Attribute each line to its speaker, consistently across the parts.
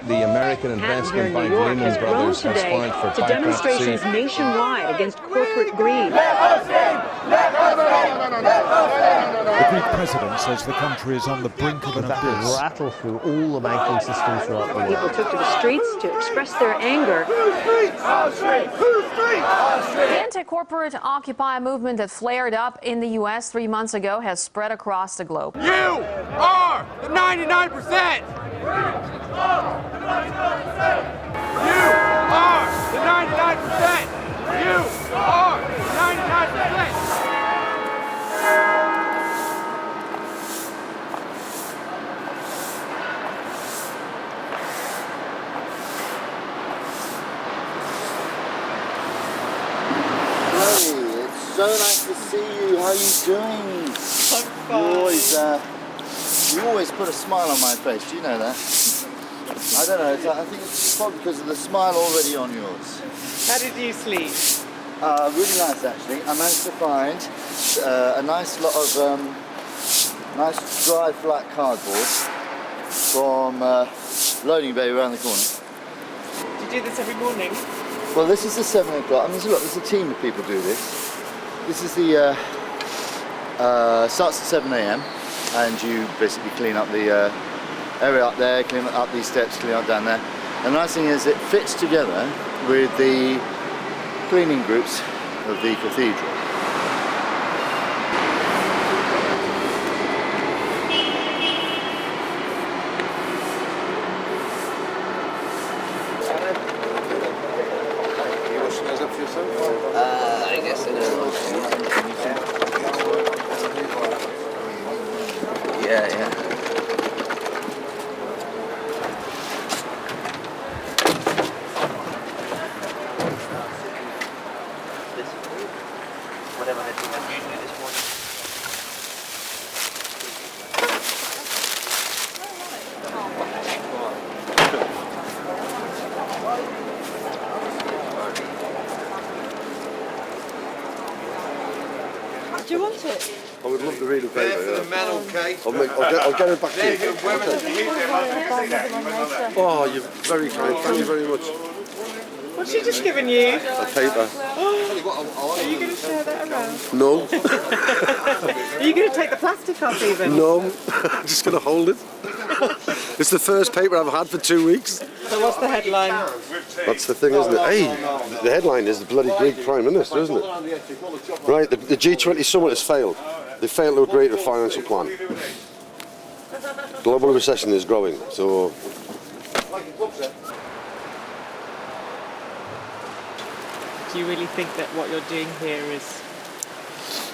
Speaker 1: the American investment bank Lehman Brothers has filed for
Speaker 2: to demonstrations nationwide against corporate greed.
Speaker 3: The Greek president says the country is on the brink of an abyss.
Speaker 4: Rattle through all the banking systems throughout the world.
Speaker 2: People took to the streets to express their anger.
Speaker 5: The anti-corporate Occupy movement that flared up in the U.S. 3 months ago has spread across the globe.
Speaker 6: You are the 99%! You are the 99%! You are the 99%!
Speaker 7: So nice to see you. How are you doing?
Speaker 8: I'm fine.
Speaker 7: You always put a smile on my face. Do you know that? I don't know. I think it's probably because of the smile already on yours.
Speaker 8: How did you sleep?
Speaker 7: Really nice, actually. I managed to find a nice lot of nice dry flat cardboard from Loading Bay around the corner.
Speaker 8: Do you do this every morning?
Speaker 7: Well, this is the 7 o'clock. I mean, look, there's a team of people do this. This is the starts at 7 a.m. and you basically clean up the area up there, clean up these steps, clean up down there. And the nice thing is it fits together with the cleaning groups of the Cathedral. I guess it is. Yeah. Whatever I do usually this morning.
Speaker 8: Do you want it?
Speaker 9: I would love to read a paper.
Speaker 6: There for the mantle cake.
Speaker 9: I'll get it back to you. Oh, you're very kind. Thank you very much.
Speaker 8: What's she just given you?
Speaker 9: A paper.
Speaker 8: Are you going to share that around?
Speaker 9: No.
Speaker 8: Are you going to take the plastic off even?
Speaker 9: No. I'm just going to hold it. It's the first paper I've had for 2 weeks.
Speaker 8: So what's the headline?
Speaker 9: That's the thing, isn't it? Hey, the headline is the bloody Greek Prime Minister, isn't it? Right, the G20 summit has failed. They failed to agree to a financial plan. Global recession is growing, so...
Speaker 8: Do you really think that what you're doing here is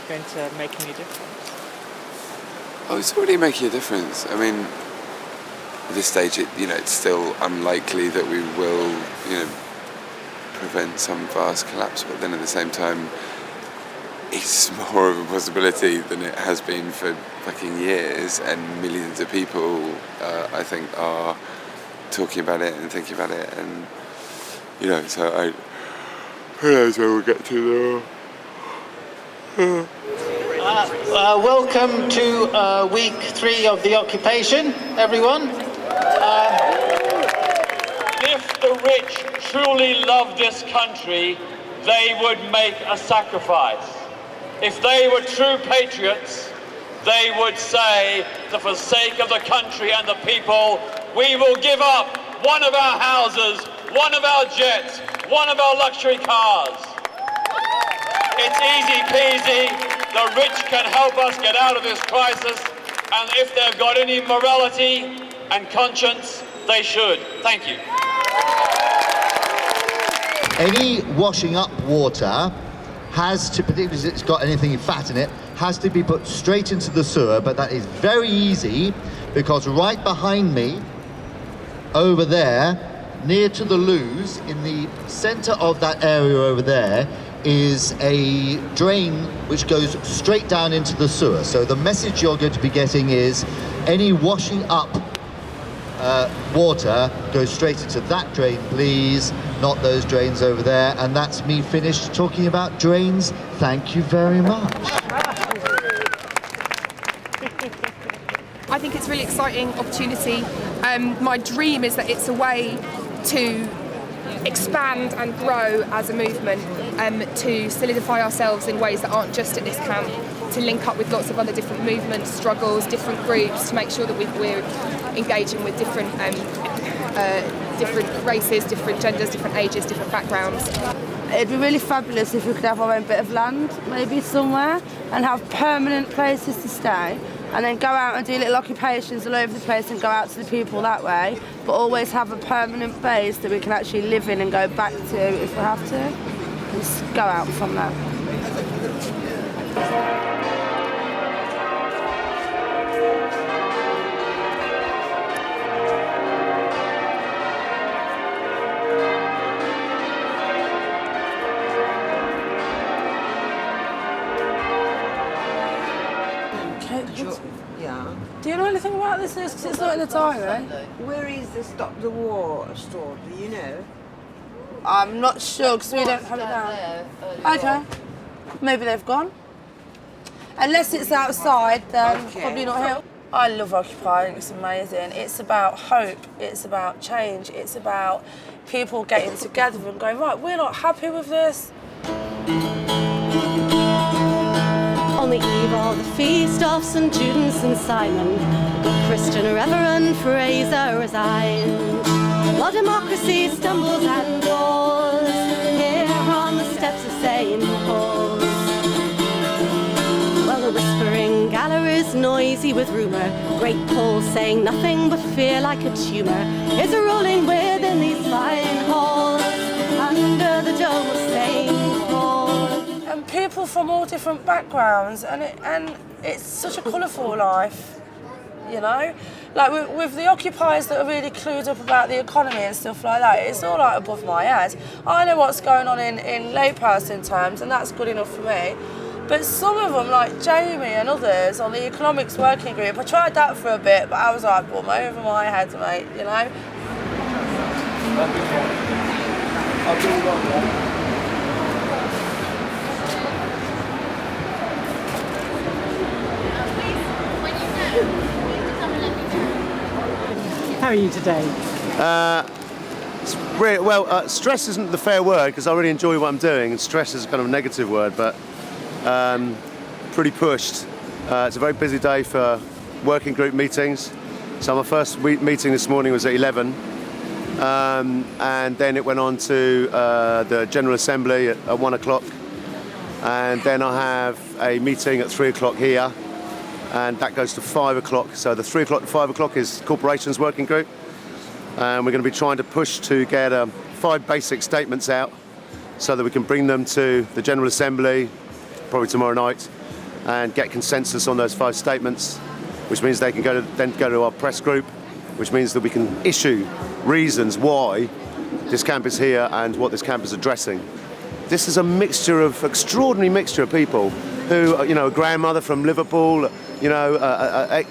Speaker 8: going to make any difference?
Speaker 10: Oh, it's already making a difference. I mean, at this stage, it's still unlikely that we will, prevent some vast collapse. But then at the same time, it's more of a possibility than it has been for fucking years, and millions of people, I think, are talking about it and thinking about it, and so who knows where we'll get to there.
Speaker 11: Welcome to week 3 of the occupation, everyone.
Speaker 12: If the rich truly love this country, they would make a sacrifice. If they were true patriots, they would say that for the sake of the country and the people, we will give up one of our houses, one of our jets, one of our luxury cars. It's easy peasy. The rich can help us get out of this crisis, and if they've got any morality and conscience, they should. Thank you.
Speaker 7: Any washing up water has to, particularly if it's got anything fat in it, has to be put straight into the sewer, but that is very easy because right behind me, over there, near to the loos, in the center of that area over there, is a drain which goes straight down into the sewer. So the message you're going to be getting is any washing up water goes straight into that drain, please, not those drains over there. And that's me finished talking about drains. Thank you very much.
Speaker 8: I
Speaker 13: I think it's a really exciting opportunity. My dream is that it's a way to expand and grow as a movement, to solidify ourselves in ways that aren't just at this camp, to link up with lots of other different movements, struggles, different groups, to make sure that we're engaging with different races, different genders, different ages, different backgrounds.
Speaker 14: It'd be really fabulous if we could have our own bit of land, maybe somewhere, and have permanent places to stay, and then go out and do little occupations all over the place and go out to the people that way, but always have a permanent base that we can actually live in and go back to if we have to, and just go out from that. Do you know anything about this? Because it's not in the diary.
Speaker 15: Where is the Stop the War stored? Do you know?
Speaker 14: I'm not sure because we don't have it down. Okay. Maybe they've gone. Unless it's outside, then probably not here. I love occupying, it's amazing. It's about hope, it's about change, it's about people getting together and going, right, we're not happy with this.
Speaker 16: On the eve of the feast of St. Judas and Simon, the Christian Reverend Fraser resigned. While democracy stumbles and falls here on the steps of St. Paul's. Well, the whispering gallery's noisy with rumour, great Paul saying nothing but fear like a tumour is rolling within these fine halls under the dome of St. Paul.
Speaker 14: And people from all different backgrounds, and it's such a colourful life, you know? Like with the occupiers that are really clued up about the economy and stuff like that, it's all like above my head. I know what's going on in lay person terms, and that's good enough for me. But some of them, like Jamie and others on the economics working group, I tried that for a bit, but I was like, well, over my head, mate, you know?
Speaker 17: How are you today?
Speaker 18: Stress isn't the fair word because I really enjoy what I'm doing, and stress is kind of a negative word, but pretty pushed. It's a very busy day for working group meetings. So my first meeting this morning was at 11, and then it went on to the General Assembly at 1 o'clock, and then I have a meeting at 3 o'clock here, and that goes to 5 o'clock. So the 3 o'clock to 5 o'clock is Corporations Working Group, and we're going to be trying to push to get 5 basic statements out so that we can bring them to the General Assembly probably tomorrow night and get consensus on those 5 statements, which means they can go to our press group, which means that we can issue reasons why this camp is here and what this camp is addressing. This is a mixture of, extraordinary mixture of people who, you know, a grandmother from Liverpool, you know,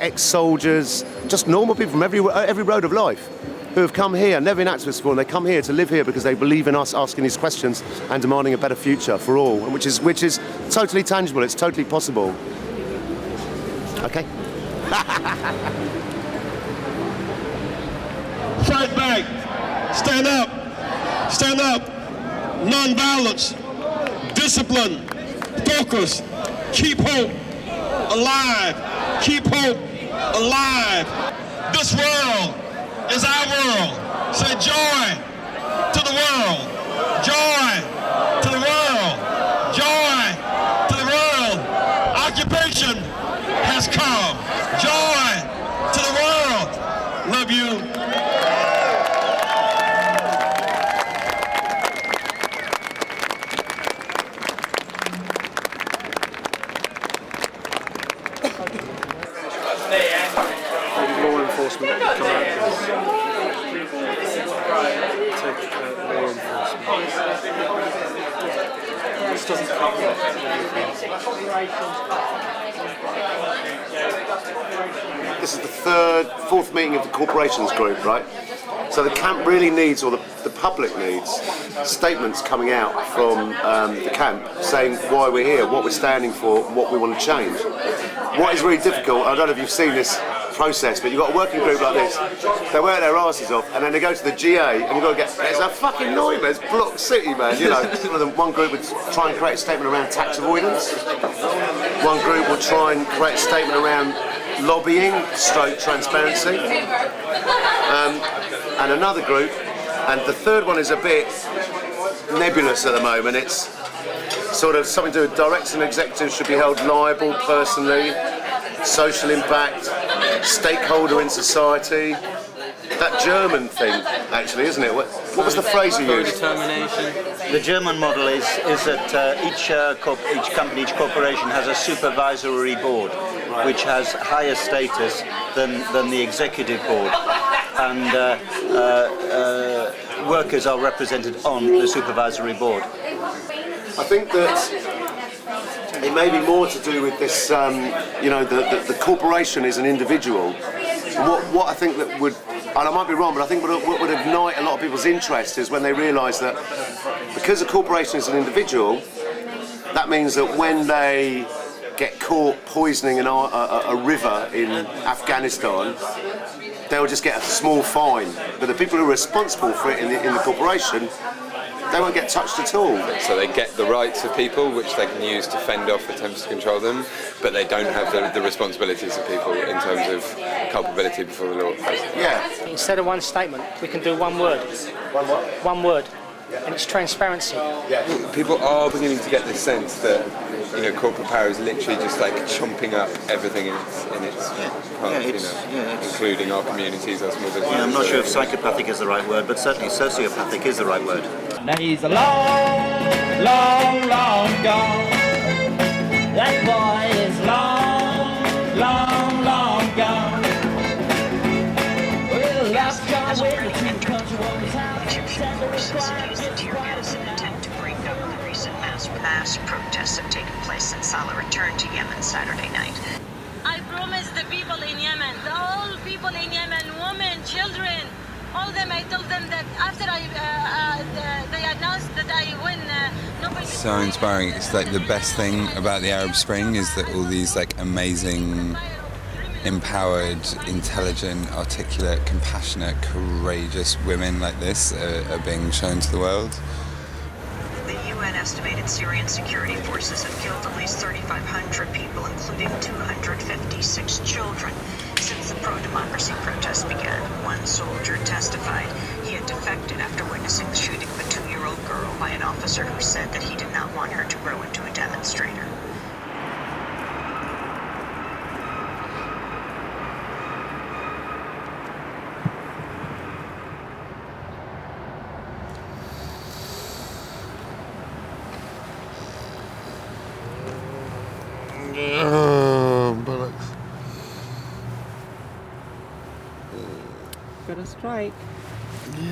Speaker 18: ex-soldiers, just normal people from every road of life who have come here, never been activists before, and they come here to live here because they believe in us asking these questions and demanding a better future for all, which is totally tangible, it's totally possible. Okay?
Speaker 19: Fight back, stand up, non-violence, discipline, focus, keep hope alive, keep hope alive. This world is our world. Say joy to the world, joy to the world, joy to the world. Occupation has come, joy to the world. Love you.
Speaker 20: Law enforcement come out take law enforcement. This doesn't cover
Speaker 18: This is the fourth meeting of the Corporations Group, right? So the camp really needs, or the public needs, statements coming out from the camp saying why we're here, what we're standing for, what we want to change. What is really difficult, I don't know if you've seen this process, but you've got a working group like this, they work their asses off, and then they go to the GA, and you've got to get, it's a fucking nightmare, it's Block City, man, you know. One group would try and create a statement around tax avoidance, one group would try and create a statement around lobbying, stroke transparency, and another group, and the third one is a bit nebulous at the moment. It's sort of something to do with directors and executives should be held liable personally, social impact, stakeholder in society. That German thing, actually, isn't it? What was the phrase you used?
Speaker 17: Determination. The German model is that each company, each corporation has a supervisory board, which has higher status than the executive board, and workers are represented on the supervisory board.
Speaker 18: I think that it may be more to do with this, you know, the corporation is an individual. What I think that would, and I might be wrong, but I think what would ignite a lot of people's interest is when they realise that because a corporation is an individual, that means that when they get caught poisoning a river in Afghanistan, they'll just get a small fine. But the people who are responsible for it in the corporation, they won't get touched at all.
Speaker 10: So they get the rights of people, which they can use to fend off attempts to control them, but they don't have the responsibilities of people in terms of culpability before the law.
Speaker 18: Yeah.
Speaker 21: Instead of one statement, we can do one word.
Speaker 18: One what?
Speaker 21: One word. And it's transparency.
Speaker 10: Yeah. People are beginning to get this sense that, you know, corporate power is literally just like chomping up everything in its path, including our communities, our small businesses.
Speaker 17: Yeah, I'm not sure if psychopathic is the right word, but certainly sociopathic is the right word.
Speaker 22: Now he's a long, long, long gone. That boy is long, long, long gone. Well, that's John Wayne, the country woman's house.
Speaker 23: Tear-gas in attempt to break up the recent mass protests have taken place since Salah returned to Yemen Saturday night.
Speaker 24: I promised the people in Yemen, the whole people in Yemen, women, children, all of them, I told them that after they announced that I win, nobody...
Speaker 10: So inspiring. It's like the best thing about the Arab Spring is that all these like amazing, empowered, intelligent, articulate, compassionate, courageous women like this are being shown to the world.
Speaker 23: The UN estimated Syrian security forces have killed at least 3,500 people, including 256 children. Since the pro-democracy protests began, one soldier testified he had defected after witnessing the shooting of a 2-year-old girl by an officer who said that he did not want her to grow into a demonstrator.
Speaker 9: Bollocks.
Speaker 8: Got a strike.
Speaker 6: Why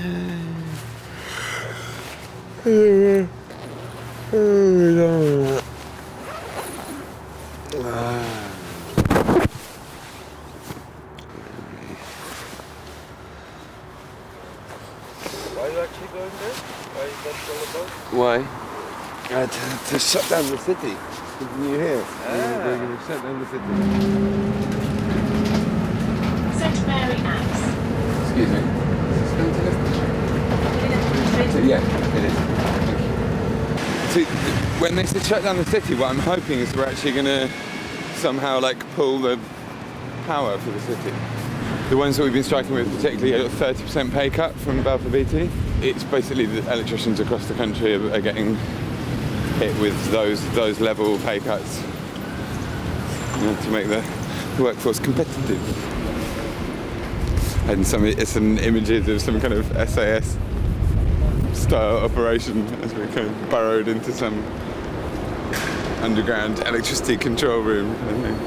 Speaker 6: are you actually going there? Why is that all about?
Speaker 10: Why? To shut down the city. Can you hear? They're going to shut down the city.
Speaker 23: St. Mary Axe.
Speaker 10: Excuse me. Yeah, it is. Thank you. So, when they say shut down the city, what I'm hoping is we're actually going to somehow like pull the power for the city. The ones that we've been striking with, particularly a 30% pay cut from Balfour Beatty. It's basically the electricians across the country are getting hit with those level pay cuts, you know, to make the workforce competitive. And some images of some kind of SAS style operation as we kind of burrowed into some underground electricity control room, I think.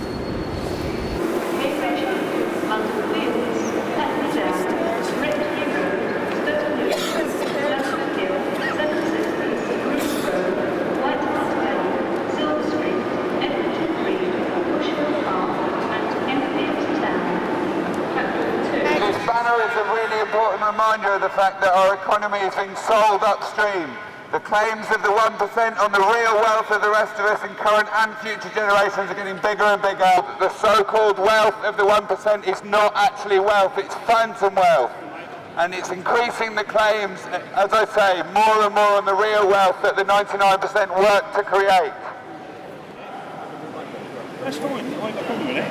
Speaker 6: This banner is a really important reminder of the fact that our economy is being sold upstream.
Speaker 1: The claims of the 1% on the real wealth of the rest of us in current and future generations are getting bigger and bigger. The so-called wealth of the 1% is not actually wealth, it's phantom wealth. And it's increasing the claims, as I say, more and more on the real wealth that the 99% work to create.
Speaker 2: That's fine, I ain't got a problem with it.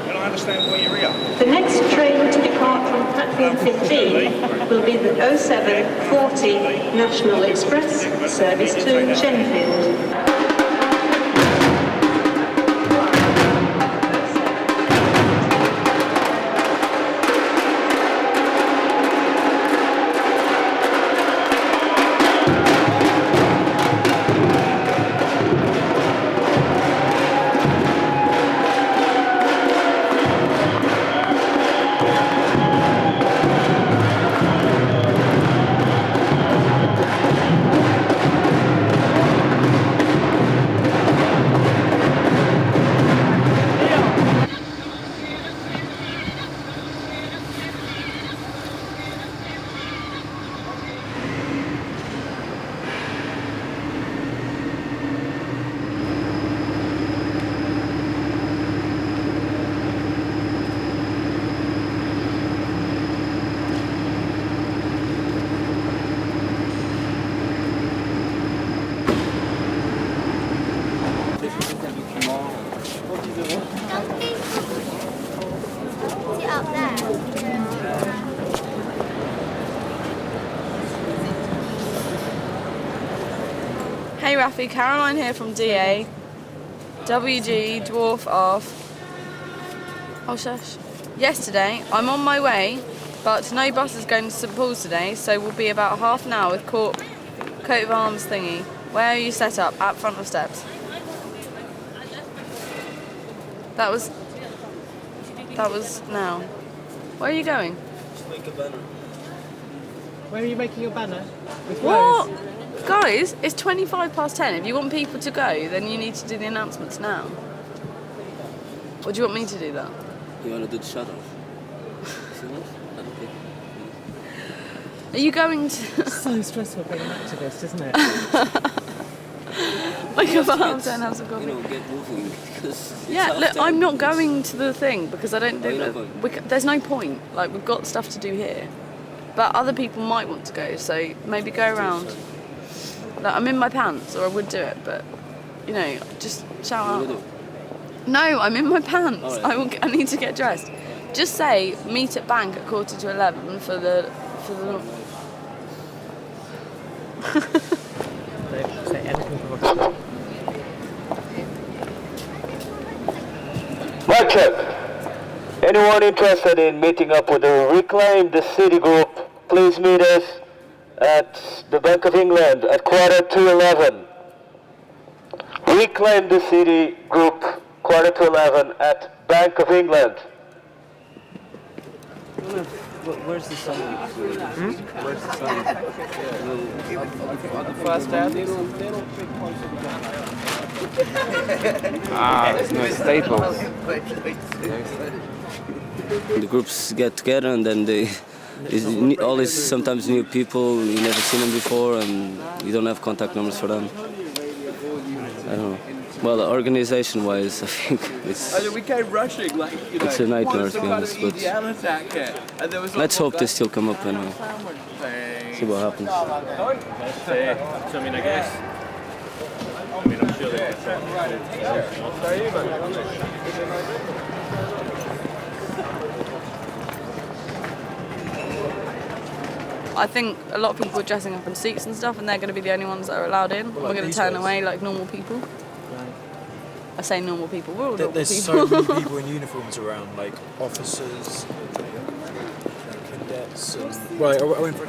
Speaker 2: And I understand why you're here.
Speaker 23: The next train to depart from platform 15 will be the 0740 National Express service to Shenfield.
Speaker 3: Hey Rafi, Caroline here from DA. WG, dwarf of... Oh shush. Yesterday, I'm on my way, but no bus is going to St Paul's today, so we'll be about half an hour with coat of arms thingy. Where are you set up? At front of steps. That was now. Where are you going?
Speaker 4: Just make a banner. Where are you making your banner? With
Speaker 3: What?
Speaker 4: words?
Speaker 3: Guys, it's 10:25. If you want people to go, then you need to do the announcements now. Or do you want me to do that?
Speaker 4: You want to do the shut off?
Speaker 3: Are you going to...
Speaker 4: So stressful being an activist, isn't it?
Speaker 3: Wake up at half 10, have some coffee.
Speaker 4: You know, get moving. Because
Speaker 3: Yeah, look, I'm not going to the thing because I don't think
Speaker 4: you're
Speaker 3: that there's no point. Like, we've got stuff to do here. But other people might want to go, so maybe go around. Like, I'm in my pants, or I would do it, but, you know, just shout out. No, I'm in my pants.
Speaker 4: Right.
Speaker 3: I need to get dressed. Just say, meet at bank at 11:15 for the...
Speaker 4: Say anything provocative.
Speaker 1: Mic check. Anyone interested in meeting up with the Reclaim the City group, please meet us at the Bank of England at 11:15. Reclaim the City group, 11:15 at Bank of England.
Speaker 4: Where's the sun? Where's the sun?
Speaker 6: On the first tab,
Speaker 10: there's no staples.
Speaker 4: The groups get together and then they always sometimes new people, you never seen them before and you don't have contact numbers for them. I don't know. Well, organization-wise, I think
Speaker 6: we came rushing, like, you know,
Speaker 4: it's a nightmare to be honest, but let's hope they still come up anyway. See what happens.
Speaker 6: So, I mean, I guess. I'm sure they
Speaker 3: I think a lot of people are dressing up in suits and stuff, and they're going to be the only ones that are allowed in. We're going to turn away like normal people.
Speaker 20: Right.
Speaker 3: I say normal people. We're all normal
Speaker 20: There's
Speaker 3: people.
Speaker 20: so many people in uniforms around, like officers, cadets, and... Right, I went for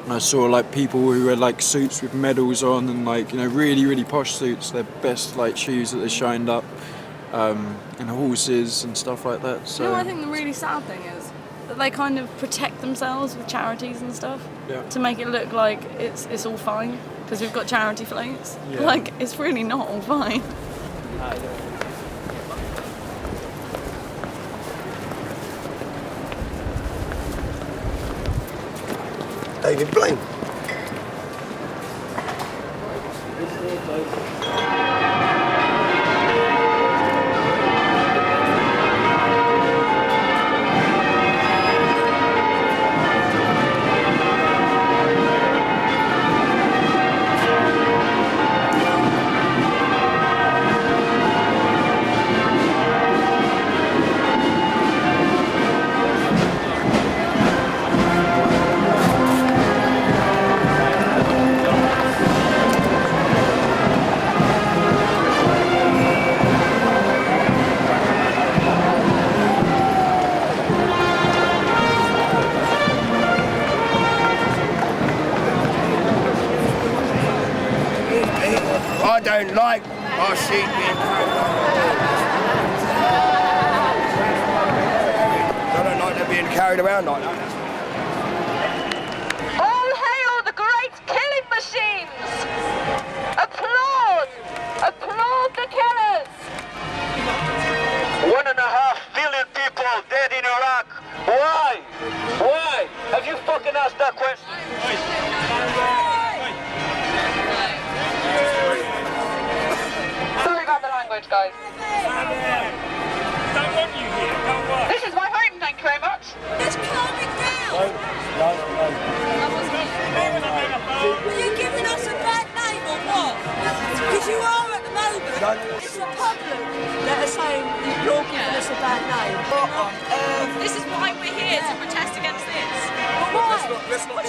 Speaker 20: and I saw like people who had like suits with medals on and like, you know, really, really posh suits, their best like shoes that they shined up, and horses and stuff like that. So
Speaker 3: You know, I think the really sad thing is that they kind of protect themselves with charities and stuff to make it look like it's all fine because we've got charity floats.
Speaker 20: Yeah.
Speaker 3: Like, it's really not all fine.
Speaker 5: David Blaine.
Speaker 7: I don't like our sheep being carried I don't like them being carried around like that.
Speaker 11: All hail the great killing machines! Applaud! Applaud the killers!
Speaker 12: 1.5 billion people dead in Iraq. Why? Why? Have you fucking asked that question?
Speaker 11: Sorry about the language, guys.
Speaker 2: Don't want you here. Don't work.
Speaker 11: This is my home, thank you very much. It's calming down.
Speaker 7: No.
Speaker 11: Are you giving us a bad name or what? Because you are at the moment. It's a public that are saying you're giving us a bad name. What on earth? This is why we're here, to protest against this. Why?
Speaker 7: Let's not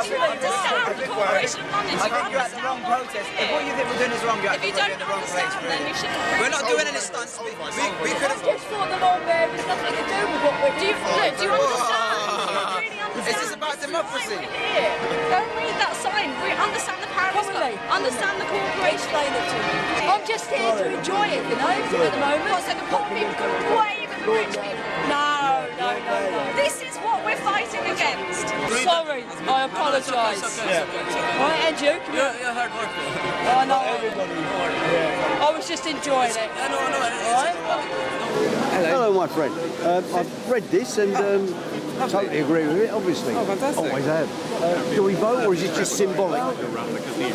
Speaker 11: You understand the Corporation of London.
Speaker 25: I think you're at the wrong protest. If what you think we're doing is wrong, you're
Speaker 11: If you don't understand, then you should.
Speaker 25: We're not doing any stunts. We could have.
Speaker 11: I just thought the law there was nothing to do with what we're doing. Do you understand?
Speaker 25: Is this about democracy?
Speaker 11: Go read that sign. We understand the paragraphs. Understand the corporation. Explain it to me. I'm just here to enjoy it, you know, at the moment. What's like a pop people can wave and rich people? No. This is what we're fighting against. Sorry, I apologise. Right, and you?
Speaker 25: You're hard work.
Speaker 11: I know. I was just enjoying it.
Speaker 26: Hello, my friend. I've read this and totally agree with it, obviously.
Speaker 27: Oh, fantastic.
Speaker 26: Always have. Do we vote or is it just symbolic?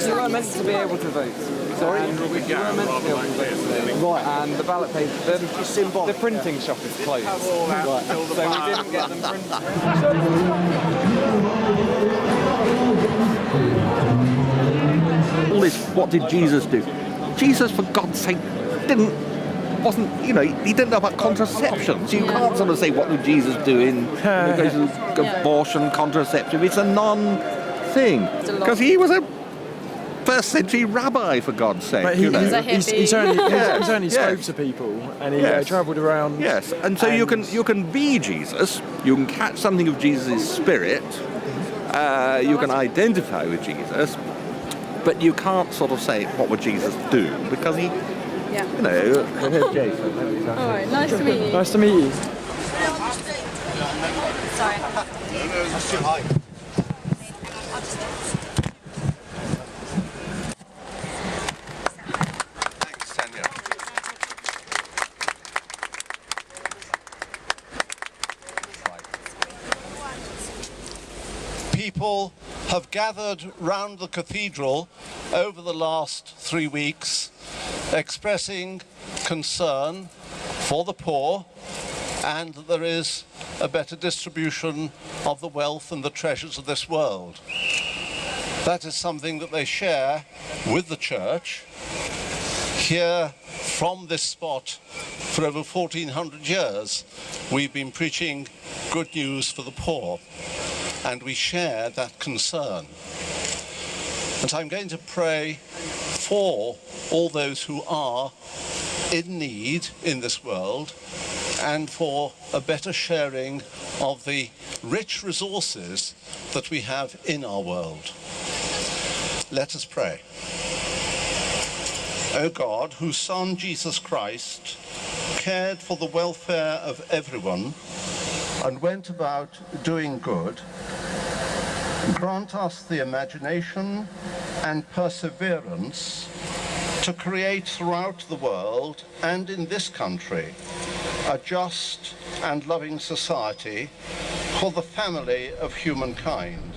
Speaker 27: You were meant to be able to vote.
Speaker 26: Sorry?
Speaker 27: You were meant to be able to vote today.
Speaker 26: Right.
Speaker 27: And the ballot paper, the printing shop is closed.
Speaker 26: Right.
Speaker 27: So we didn't get them printed.
Speaker 28: All this, what did Jesus do? Jesus, for God's sake, wasn't, he didn't know about contraception. So you can't sort of say, what did Jesus do in abortion, contraception? It's a non-thing. Because he was a first century rabbi, for God's sake.
Speaker 20: But he's only spoke to people and he travelled around.
Speaker 28: Yes, and so you can be Jesus, you can catch something of Jesus' spirit, you can identify with Jesus, but you can't sort of say, what would Jesus do? Because he, Jason.
Speaker 3: All right, nice to meet you.
Speaker 20: Nice to meet you.
Speaker 3: Sorry.
Speaker 5: That's too high.
Speaker 10: Thanks, Tanya.
Speaker 29: People have gathered round the cathedral over the last 3 weeks, expressing concern for the poor and that there is a better distribution of the wealth and the treasures of this world. That is something that they share with the church. Here, from this spot, for over 1400 years, we've been preaching good news for the poor, and we share that concern. And I'm going to pray for all those who are in need in this world and for a better sharing of the rich resources that we have in our world. Let us pray. O God, whose Son Jesus Christ cared for the welfare of everyone and went about doing good, grant us the imagination and perseverance to create throughout the world and in this country a just and loving society for the family of humankind.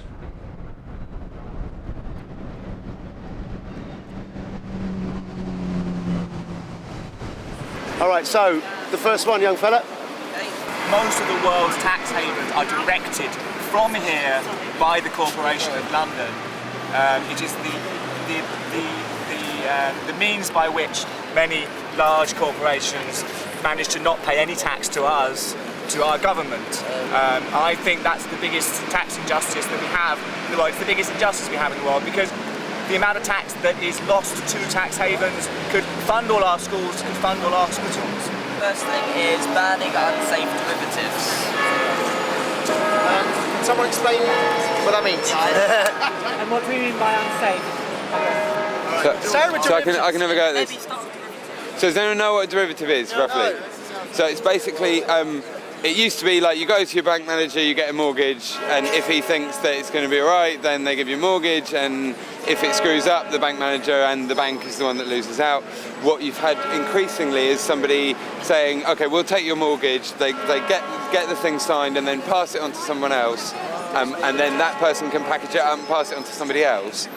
Speaker 13: All right, so the first one, young fella.
Speaker 14: Most of the world's tax havens are directed from here by the Corporation of London. It is the means by which many large corporations manage to not pay any tax to us, to our government. I think that's the biggest tax injustice that we have in the world. It's the biggest injustice we have in the world, because the amount of tax that is lost to tax havens could fund all our schools, could fund all our hospitals.
Speaker 15: First thing is banning unsafe derivatives.
Speaker 13: Can someone explain what that means?
Speaker 8: And what do you mean by unsafe?
Speaker 10: So I can never go at this. So does anyone know what a derivative is, roughly? So it's basically, it used to be like you go to your bank manager, you get a mortgage, and if he thinks that it's going to be alright, then they give you a mortgage, and if it screws up, the bank manager and the bank is the one that loses out. What you've had increasingly is somebody saying, okay, we'll take your mortgage, they get the thing signed and then pass it on to someone else, and then that person can package it up and pass it on to somebody else.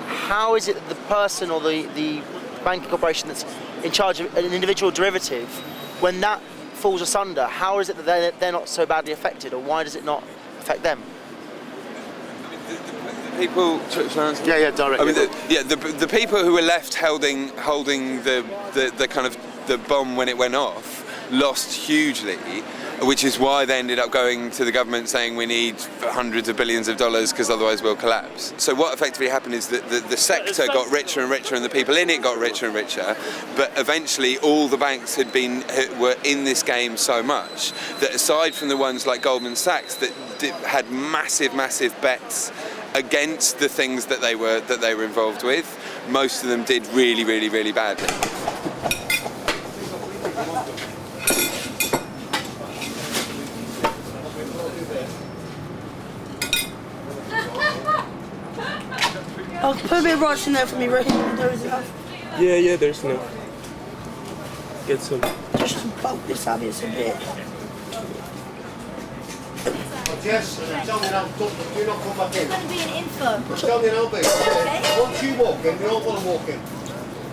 Speaker 13: How is it that the person or the banking corporation that's in charge of an individual derivative, when that falls asunder, how is it that they're not so badly affected, or why does it not affect them?
Speaker 10: People,
Speaker 13: directly.
Speaker 10: I mean, the people who were left holding the kind of the bomb when it went off lost hugely, which is why they ended up going to the government saying we need hundreds of billions of dollars because otherwise we'll collapse. So what effectively happened is that the sector got richer and richer and the people in it got richer and richer, but eventually all the banks were in this game so much that aside from the ones like Goldman Sachs that had massive bets against the things that they were involved with, most of them did really badly.
Speaker 16: Oh, put a bit of rice in there for me, Rick. There is enough.
Speaker 17: Yeah, there's enough. Get some.
Speaker 16: Just bulk this up, it's a bit.
Speaker 29: Jess, tell me now, do not come back in.
Speaker 16: It's going to be an info.
Speaker 29: Tell me now, babe. Okay. Once you walk in, we all want to walk in.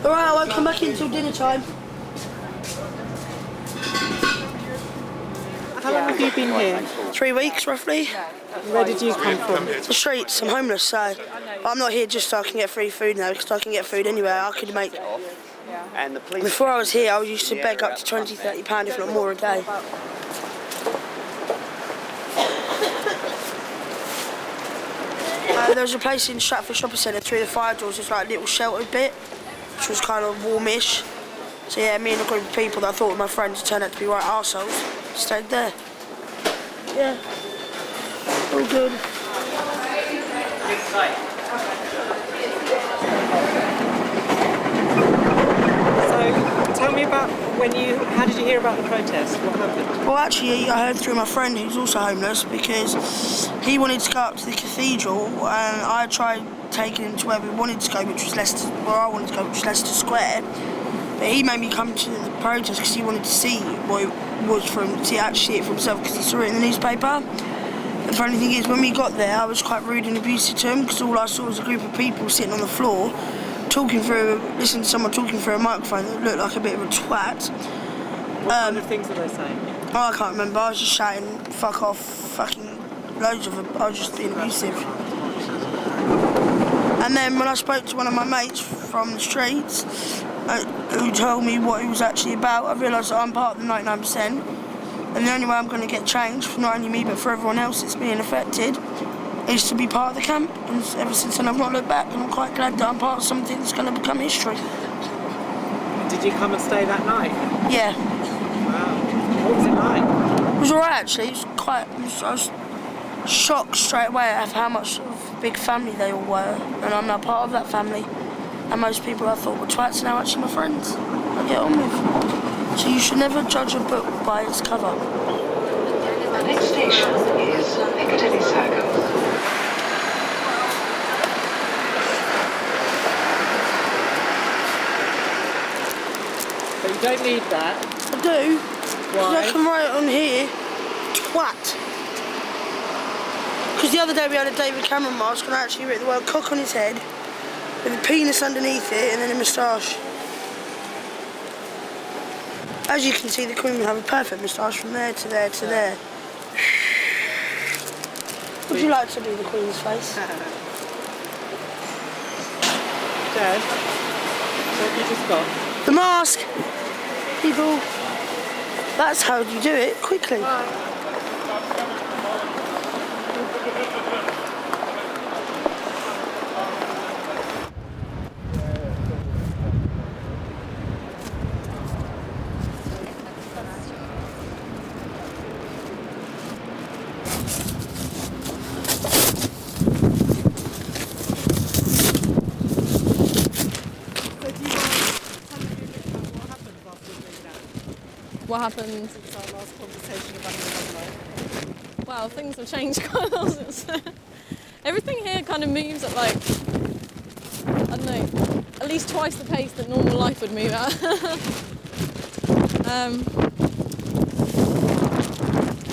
Speaker 16: Alright, I won't come back in until dinner time.
Speaker 8: How long have you been here?
Speaker 16: 3 weeks, roughly.
Speaker 8: Where did you come from?
Speaker 16: The streets. I'm homeless, so I'm not here just so I can get free food now, because I can get food anywhere. I could make. Before I was here, I used to beg up to £20, £30, if not more, a day. There was a place in Stratford Shopping Centre through the fire doors, it's like a little sheltered bit, which was kind of warmish. So yeah, me and a group of people that I thought were my friends turned out to be right arseholes, stayed there. Yeah, all good.
Speaker 8: So, tell me about how did you hear about the protest? What happened?
Speaker 16: Well, actually, I heard through my friend who's also homeless, because he wanted to go up to the Cathedral, and I tried taking him to where we wanted to go, which was where I wanted to go, which was Leicester Square. But he made me come to the protest because he wanted to see what it was to actually see it for himself, because he saw it in the newspaper. The funny thing is, when we got there, I was quite rude and abusive to him, because all I saw was a group of people sitting on the floor, listening to someone talking through a microphone that looked like a bit of a twat.
Speaker 8: What kind of things were they saying?
Speaker 16: Oh, I can't remember. I was just shouting, fuck off, fucking loads of them. I was just being abusive. And then when I spoke to one of my mates from the streets, who told me what it was actually about, I realised that I'm part of the 99%. And the only way I'm going to get changed, for not only me but for everyone else that's being affected, is to be part of the camp. And ever since then I've not looked back, and I'm quite glad that I'm part of something that's going to become history.
Speaker 8: Did you come and stay that night?
Speaker 16: Yeah.
Speaker 8: Wow. What was it like?
Speaker 16: It was alright actually. I was shocked straight away at how much of a big family they all were, and I'm now part of that family. And most people I thought were twats are now actually my friends I get on with. So you should never judge a book by its cover.
Speaker 23: The next station is Piccadilly Circus.
Speaker 8: But you don't need that.
Speaker 16: I do.
Speaker 8: Why?
Speaker 16: I can write it on here, twat. Because the other day we had a David Cameron mask and I actually wrote the word cock on his head with a penis underneath it and then a moustache. As you can see, the Queen will have a perfect moustache from there to there to there. Would you like to do the Queen's face?
Speaker 8: Dad, what have you just got?
Speaker 16: The mask! People, that's how you do it, quickly.
Speaker 3: What happened
Speaker 8: Since our last conversation about your life?
Speaker 3: Well, things have changed quite a lot since then. Everything here kind of moves at like, I don't know, at least twice the pace that normal life would move at.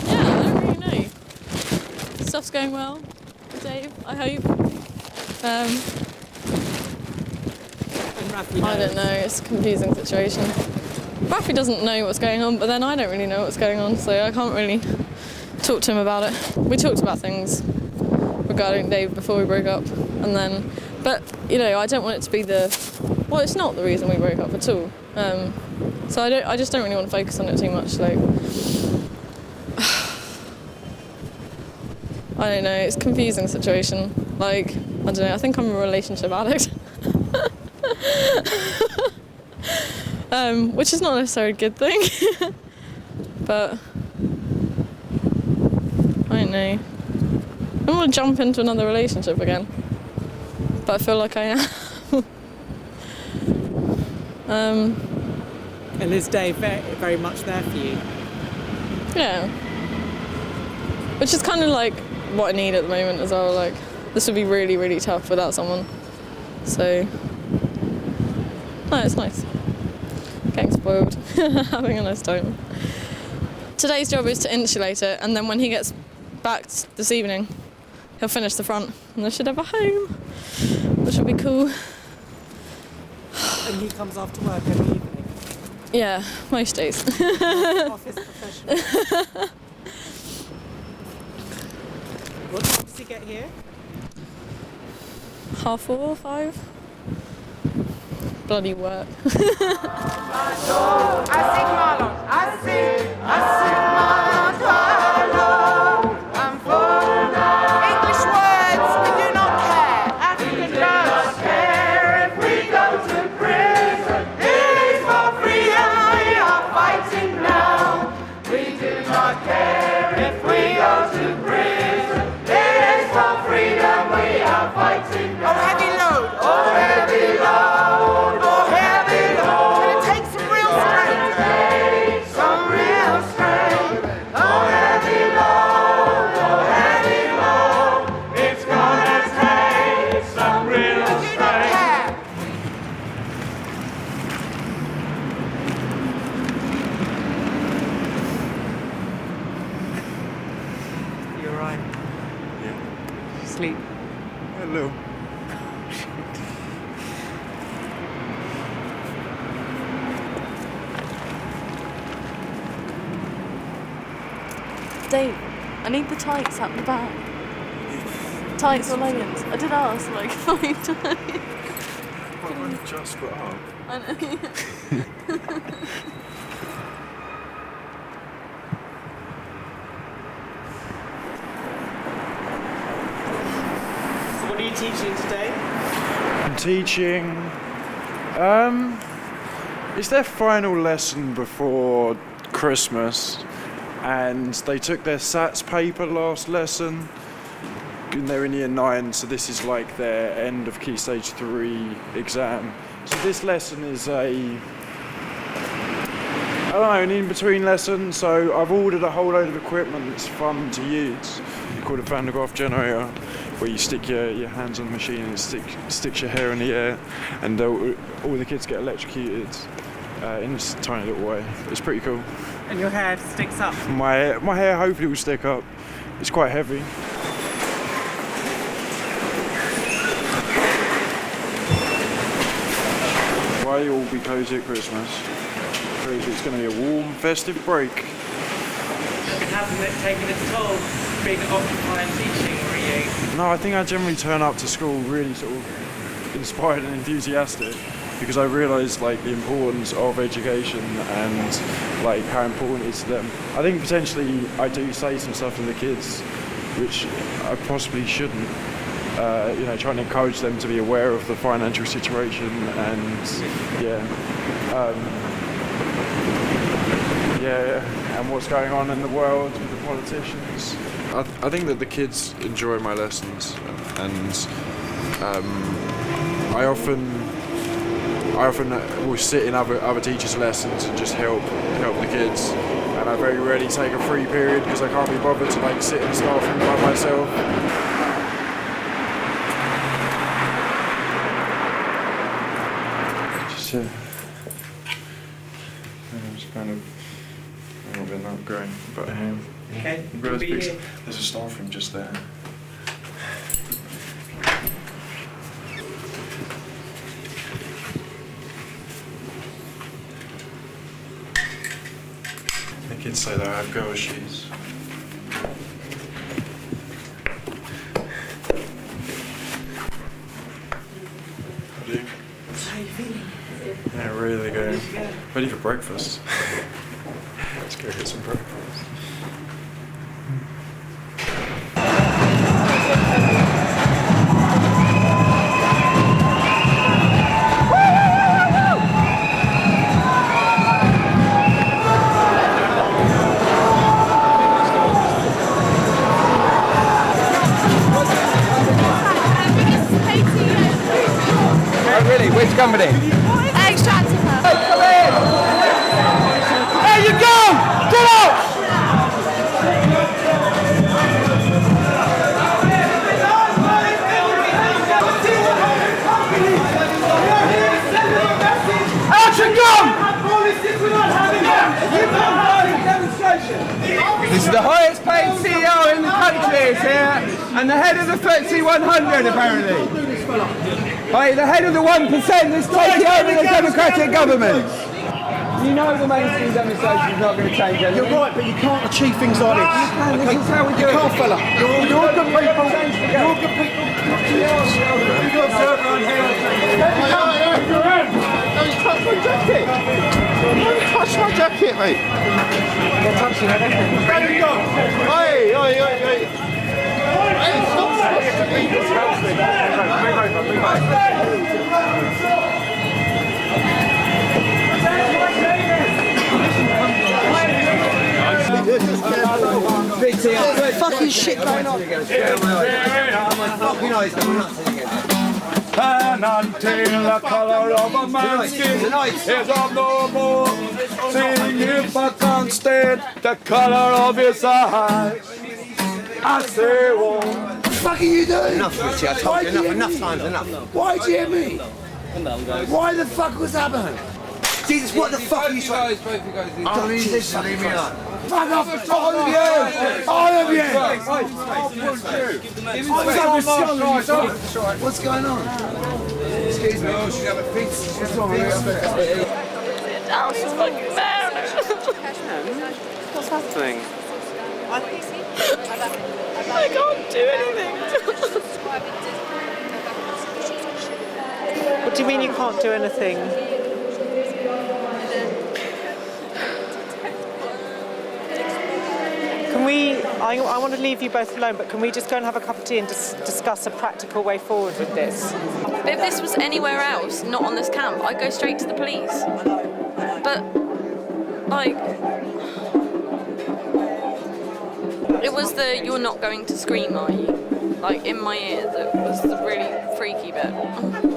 Speaker 3: Yeah, I don't really know. Stuff's going well with Dave, I hope. I don't know, it's a confusing situation. Rafi doesn't know what's going on, but then I don't really know what's going on, so I can't really talk to him about it. We talked about things regarding Dave before we broke up, and then, but you know, I don't want it to be well, it's not the reason we broke up at all. So I just don't really want to focus on it too much. Like, I don't know, it's a confusing situation. Like, I don't know, I think I'm a relationship addict. Which is not necessarily a good thing, but I don't know. I don't want to jump into another relationship again, but I feel like I am.
Speaker 8: And is Dave very much there for you?
Speaker 3: Yeah. Which is kind of like what I need at the moment as well. Like, this would be really, really tough without someone. So, no, it's nice. Getting spoiled, having a nice time. Today's job is to insulate it, and then when he gets back this evening, he'll finish the front, and they should have a home, which will be cool.
Speaker 8: And he comes after work every evening?
Speaker 3: Yeah, most days.
Speaker 8: Office professional. What time does he get here?
Speaker 3: 4:30, 5. Bloody work.
Speaker 8: Sleep.
Speaker 20: Hello.
Speaker 3: Dave, I need the tights at the back. Tights or leggings. I did ask like 5 times.
Speaker 20: Well, I just got up.
Speaker 3: I know.
Speaker 8: What are you teaching today?
Speaker 20: I'm teaching. It's their final lesson before Christmas, and they took their SATs paper last lesson. And they're in year 9, so this is like their end of Key Stage 3 exam. So this lesson is an in-between lesson. So I've ordered a whole load of equipment that's fun to use, called a Van de Graaff generator, where you stick your hands on the machine and it sticks your hair in the air, and all the kids get electrocuted in this tiny little way. It's pretty cool.
Speaker 8: And your hair sticks up?
Speaker 20: My hair hopefully will stick up. It's quite heavy. Why you all be cozy at Christmas? It's going to be a warm, festive break.
Speaker 8: Hasn't it taken its toll being occupied teaching, really?
Speaker 20: No, I think I generally turn up to school really sort of inspired and enthusiastic because I realise like the importance of education and like how important it is to them. I think potentially I do say some stuff to the kids which I possibly shouldn't. You know, trying to encourage them to be aware of the financial situation and and what's going on in the world with the politicians. I think that the kids enjoy my lessons, and I often will sit in other teachers' lessons and just help the kids. And I very rarely take a free period because I can't be bothered to like sit in the staff room by myself. Just kind of a little bit not going, but
Speaker 8: okay.
Speaker 20: There's a staff room just there. The kids say that I have girl shoes. I do.
Speaker 8: How are you feeling?
Speaker 20: Yeah, really good. Ready for breakfast. Let's go get some breakfast.
Speaker 27: Which company?
Speaker 11: Extractive.
Speaker 27: Hey, come in! There you go! Get out! Out you go! This is the highest paid CEO in the country is here, and the head of the FTSE 100 apparently. Hey, the head of the 1% is taking over the democratic government. You know the mainstream demonstration is not going to change anything.
Speaker 26: You're right, but you can't achieve things like this.
Speaker 27: This is how we do it.
Speaker 26: You can't, fella. You're all good people. You're all good people.
Speaker 27: You've got to serve around here. Don't touch my jacket. Don't touch my jacket, mate. You're touching it. There you go. Hey.
Speaker 26: Fucking shit going on.
Speaker 27: And until the colour of a man's skin is of no more, seeing if I can't stand the colour of his eyes, I say, oh.
Speaker 26: What the fuck are you doing?
Speaker 25: Enough, Richie, I told you enough times, enough.
Speaker 26: Why do you hear me? Why the fuck was that, man? Jesus, what the fuck are you trying?
Speaker 27: Both you guys, leave me alone.
Speaker 26: Fuck off, all of you! All of you! What's going on?
Speaker 27: Excuse me, oh, she's having a piece. What's wrong with
Speaker 3: The house is fucking down.
Speaker 27: What's happening?
Speaker 3: I can't do anything.
Speaker 8: What do you mean you can't do anything? Can we, I want to leave you both alone, but can we just go and have a cup of tea and discuss a practical way forward with this?
Speaker 3: But if this was anywhere else, not on this camp, I'd go straight to the police. But, like, it was the "you're not going to scream, are you?" like in my ear that was the really freaky bit,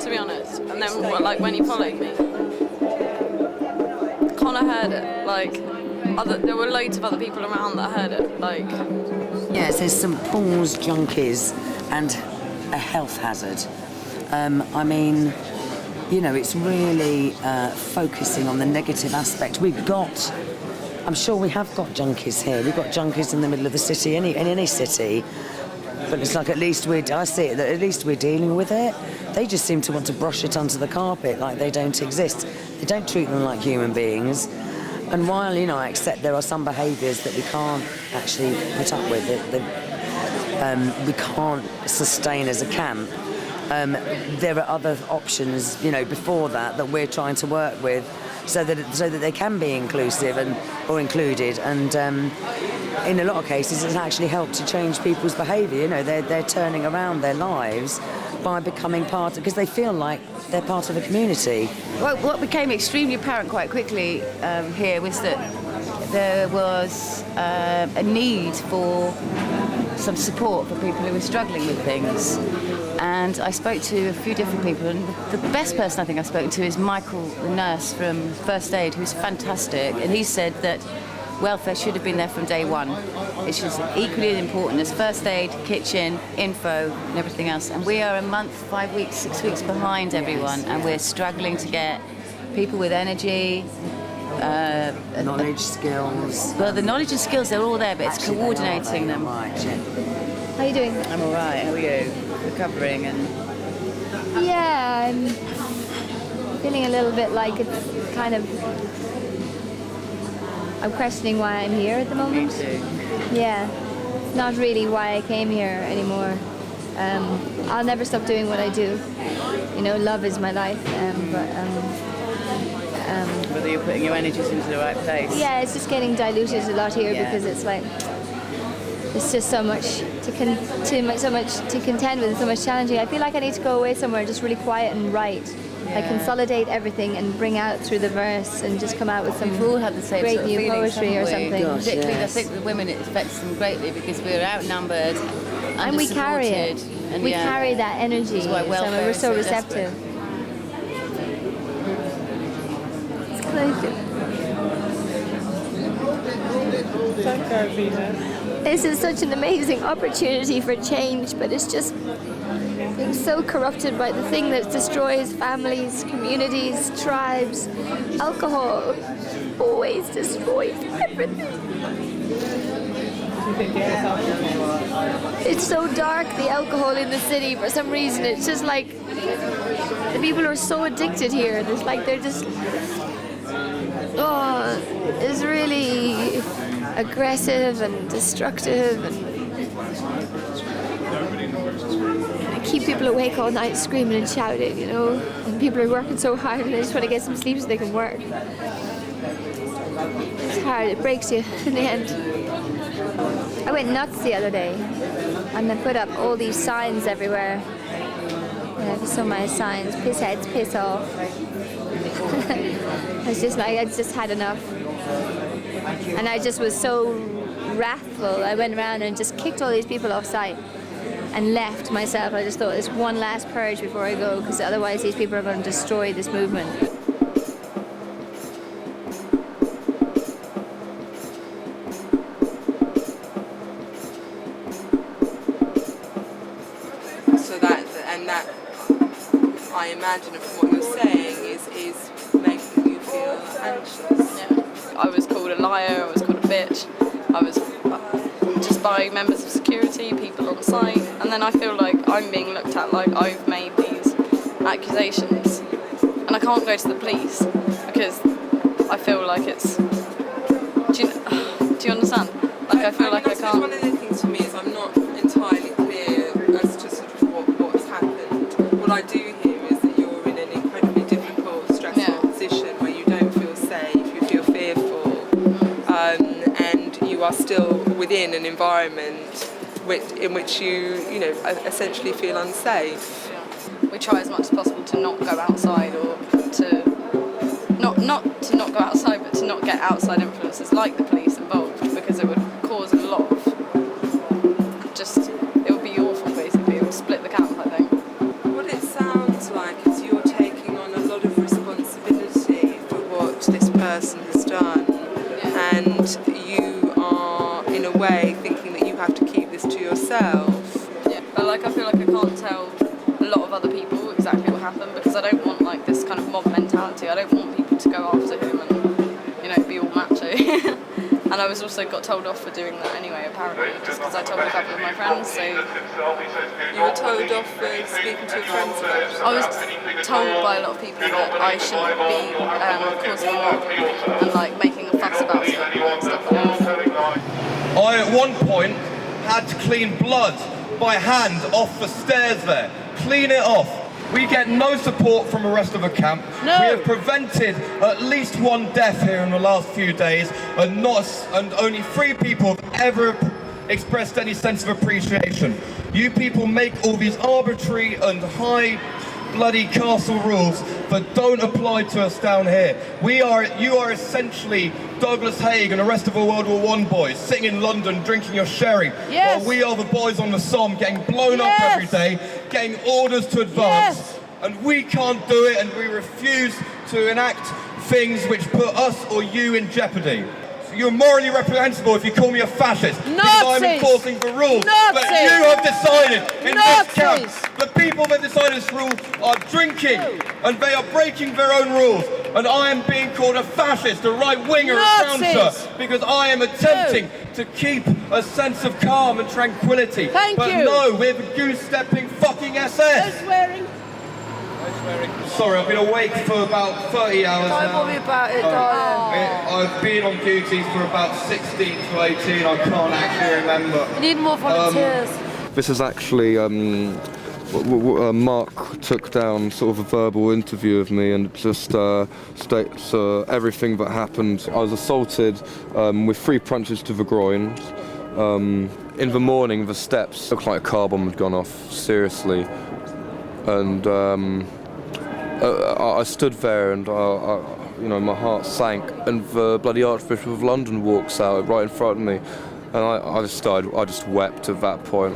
Speaker 3: to be honest. And then like when he followed me, Connor heard it. Like there were loads of other people around that heard it. Like
Speaker 1: yes, there's St Paul's junkies and a health hazard. I mean, you know, it's really focusing on the negative aspect. I'm sure we have got junkies here. We've got junkies in the middle of the city, in any city. But it's like at least I see it, that at least we're dealing with it. They just seem to want to brush it under the carpet like they don't exist. They don't treat them like human beings. And while, you know, I accept there are some behaviours that we can't actually put up with, we can't sustain as a camp, there are other options, you know, before that we're trying to work with so that they can be inclusive or included. And in a lot of cases, it's actually helped to change people's behaviour. You know, they're turning around their lives by becoming part, because they feel like they're part of a community.
Speaker 4: Well, what became extremely apparent quite quickly here was that there was a need for some support for people who were struggling with things. And I spoke to a few different people, and the best person I think I've spoken to is Michael, the nurse from First Aid, who's fantastic, and he said that welfare should have been there from day one. It's just equally as important as first aid, kitchen, info, and everything else. And we are a month, 5 weeks, 6 weeks behind everyone, and we're struggling to get people with energy,
Speaker 1: knowledge, skills.
Speaker 4: Well, the knowledge and skills, they're all there, but it's coordinating them.
Speaker 1: Right.
Speaker 4: How are you doing? I'm all right. How are you? Recovering and.
Speaker 6: Yeah, I'm feeling a little bit like it's kind of. I'm questioning why I'm here at the moment.
Speaker 4: Me too.
Speaker 6: Yeah, it's not really why I came here anymore. I'll never stop doing what I do. You know, love is my life.
Speaker 4: Whether you're putting your energies into the right place.
Speaker 6: Yeah, it's just getting diluted a lot here because it's like it's just so much to contend with, so much challenging. I feel like I need to go away somewhere, just really quiet and write. Like consolidate everything and bring out through the verse and just come out with some
Speaker 4: We've all had the same
Speaker 6: great
Speaker 4: sort of
Speaker 6: new
Speaker 4: feelings,
Speaker 6: poetry or
Speaker 4: haven't we?
Speaker 6: something.
Speaker 4: Particularly, I think the women, it affects them greatly because we're outnumbered,
Speaker 6: and we carry it.
Speaker 4: And
Speaker 6: we carry that energy.
Speaker 4: That's why welfare
Speaker 6: we're
Speaker 4: is
Speaker 6: so
Speaker 4: desperate.
Speaker 6: receptive. It's crazy. This is such an amazing opportunity for change, but it's just being so corrupted by the thing that destroys families, communities, tribes. Alcohol always destroys everything. It's so dark, the alcohol in the city, for some reason. It's just like the people are so addicted here. It's like they're just, it's really aggressive and destructive, and keep people awake all night screaming and shouting, you know, and people are working so hard and they just want to get some sleep so they can work. It's hard, it breaks you in the end. I went nuts the other day and I put up all these signs everywhere. So many signs, piss heads, piss off. I was just like, I just had enough. And I just was so wrathful. I went around and just kicked all these people off site and left myself. I just thought, there's one last purge before I go, because otherwise these people are going to destroy this movement.
Speaker 9: So that I imagine from what you're saying is making you feel anxious.
Speaker 3: Yeah. I was called a liar, I was called a bitch, I was just by members of security, people on site, and then I feel like I'm being looked at like I've made these accusations and I can't go to the police because I feel like it's, do you understand? Like I feel like I can't.
Speaker 9: One of the things for me is I'm not entirely clear as to sort of what's happened. What I do hear is that you're in an incredibly difficult, stressful position where you don't feel safe, you feel fearful, and you are still within an environment in which you essentially feel unsafe.
Speaker 3: We try as much as possible to not go outside, or to not to not go outside, but to not get outside influences like the police involved, because it would cause a lot of it would be awful basically. It would split the camp, I think.
Speaker 9: What it sounds like is you're taking on a lot of responsibility for what this person has done, and you are in a way thinking that you have to keep this to yourself.
Speaker 3: Yeah, but like I feel like I can't tell a lot of other people exactly what happened, because I don't want like this kind of mob mentality. I don't want people to go after him and be all macho. And I was also got told off for doing that anyway, apparently, just because I told a couple of my friends. So
Speaker 9: you were told off for speaking to your friends about it?
Speaker 3: I was told by a lot of people that I shouldn't be causing a mob and like making a fuss talks about stuff.
Speaker 2: I, at one point, had to clean blood by hand off the stairs there. Clean it off. We get no support from the rest of the camp.
Speaker 3: No.
Speaker 2: We have prevented at least one death here in the last few days, and only 3 people have ever expressed any sense of appreciation. You people make all these arbitrary and high bloody castle rules that don't apply to us down here. You are essentially Douglas Haig and the rest of the World War I boys sitting in London drinking your sherry, while we are the boys on the Somme getting blown up every day, getting orders to advance, and we can't do it, and we refuse to enact things which put us or you in jeopardy. You're morally reprehensible if you call me a fascist, because I'm enforcing the rules that you have decided in this camp. The people that decided this rule are drinking, and they are breaking their own rules. And I am being called a fascist, a right-winger, a trouncer, because I am attempting to keep a sense of calm and tranquility. But no, we're the goose-stepping fucking SS.
Speaker 11: No swearing.
Speaker 2: Sorry, I've been awake for about 30 hours now.
Speaker 11: Don't worry about it, darling.
Speaker 2: I've been on duty for about 16 to 18, I can't actually remember.
Speaker 11: We need more volunteers.
Speaker 7: This is actually, Mark took down sort of a verbal interview of me, and it just states everything that happened. I was assaulted with 3 punches to the groins. In the morning, the steps looked like a car bomb had gone off, seriously. And I stood there, and my heart sank, and the bloody Archbishop of London walks out right in front of me, and I just wept at that point.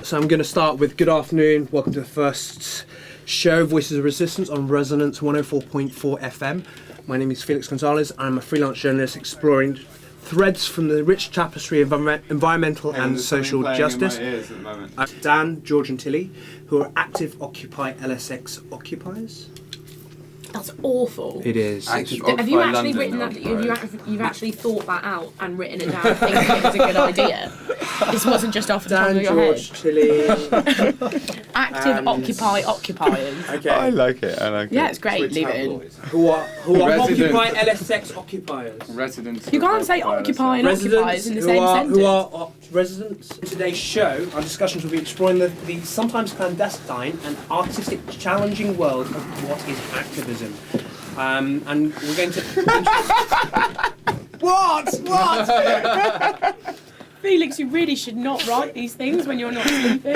Speaker 12: So I'm going to start with good afternoon, welcome to the first show, Voices of Resistance on Resonance 104.4 FM. My name is Felix Gonzalez, I'm a freelance journalist exploring threads from the rich tapestry of environmental and social justice. Dan, George and Tilly, who are active Occupy LSX occupiers.
Speaker 18: That's awful.
Speaker 12: It is.
Speaker 18: Have you actually written that? You've actually thought that out and written it down, thinking it was a good idea. This wasn't just off the top of your
Speaker 12: George,
Speaker 18: head.
Speaker 12: Tilly.
Speaker 18: Active Occupy occupiers.
Speaker 12: Okay.
Speaker 7: I like it.
Speaker 18: Yeah, it's great. Leave it in.
Speaker 12: Who are Occupy LSX occupiers?
Speaker 7: Residents.
Speaker 18: You can't say Occupy and Occupiers in the same sentence.
Speaker 12: Who are residents? In today's show, our discussions will be exploring the sometimes clandestine and artistic challenging world of what is activism. And we're going to... What?
Speaker 18: Felix, you really should not write these things when you're not sleeping.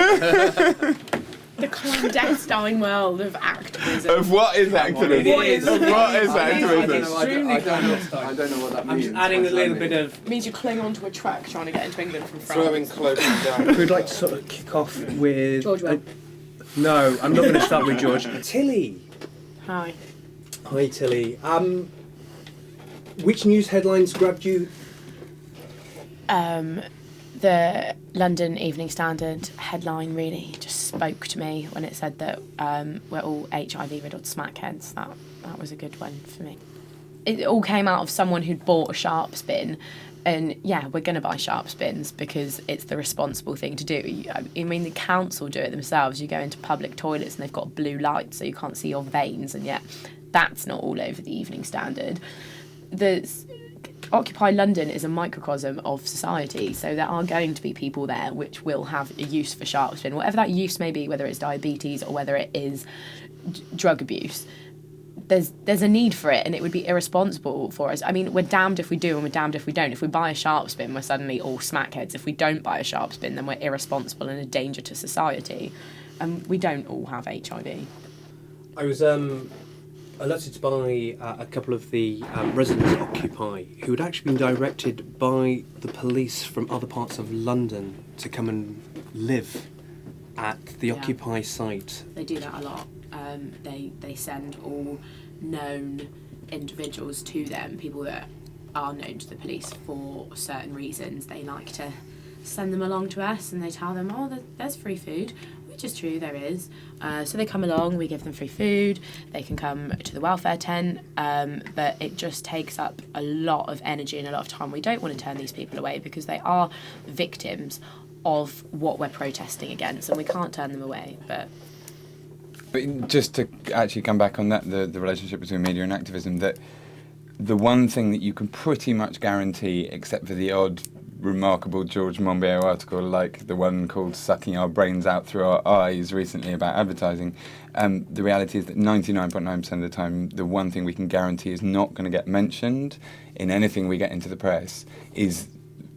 Speaker 18: The clandestine world of activism.
Speaker 7: Of what is activism?
Speaker 18: What is
Speaker 7: activism?
Speaker 12: I don't know what that means. I'm just adding a little bit of...
Speaker 18: It means you cling onto a truck trying to get into England from France.
Speaker 7: Throwing cloaks down.
Speaker 12: We'd like to sort of kick off with...
Speaker 18: George will.
Speaker 12: No, I'm not going to start with George. Tilly.
Speaker 18: Hi.
Speaker 12: Hi, Tilly. Which news headlines grabbed you?
Speaker 18: The London Evening Standard headline really just spoke to me when it said that we're all HIV-riddled smackheads. That was a good one for me. It all came out of someone who'd bought a sharp spin. And yeah, we're going to buy sharp spins because it's the responsible thing to do. I mean, the council do it themselves. You go into public toilets and they've got blue lights so you can't see your veins, and yet that's not all over the Evening Standard. Occupy London is a microcosm of society, so there are going to be people there which will have a use for sharp spin, whatever that use may be, whether it's diabetes or whether it is drug abuse. There's a need for it, and it would be irresponsible for us. I mean, we're damned if we do and we're damned if we don't. If we buy a sharp spin, we're suddenly all smackheads. If we don't buy a sharp spin, then we're irresponsible and a danger to society. And we don't all have HIV.
Speaker 12: I was alerted by a couple of the residents of Occupy who had actually been directed by the police from other parts of London to come and live at the Occupy site.
Speaker 18: They do that a lot. They send all known individuals to them, people that are known to the police for certain reasons. They like to send them along to us, and they tell them, oh, there's free food, which is true, there is. So they come along, we give them free food, they can come to the welfare tent, but it just takes up a lot of energy and a lot of time. We don't want to turn these people away because they are victims of what we're protesting against, and we can't turn them away. But
Speaker 5: But just to actually come back on that, the relationship between media and activism, that the one thing that you can pretty much guarantee, except for the odd remarkable George Monbiot article like the one called Sucking Our Brains Out Through Our Eyes recently about advertising, the reality is that 99.9% of the time, the one thing we can guarantee is not going to get mentioned in anything we get into the press is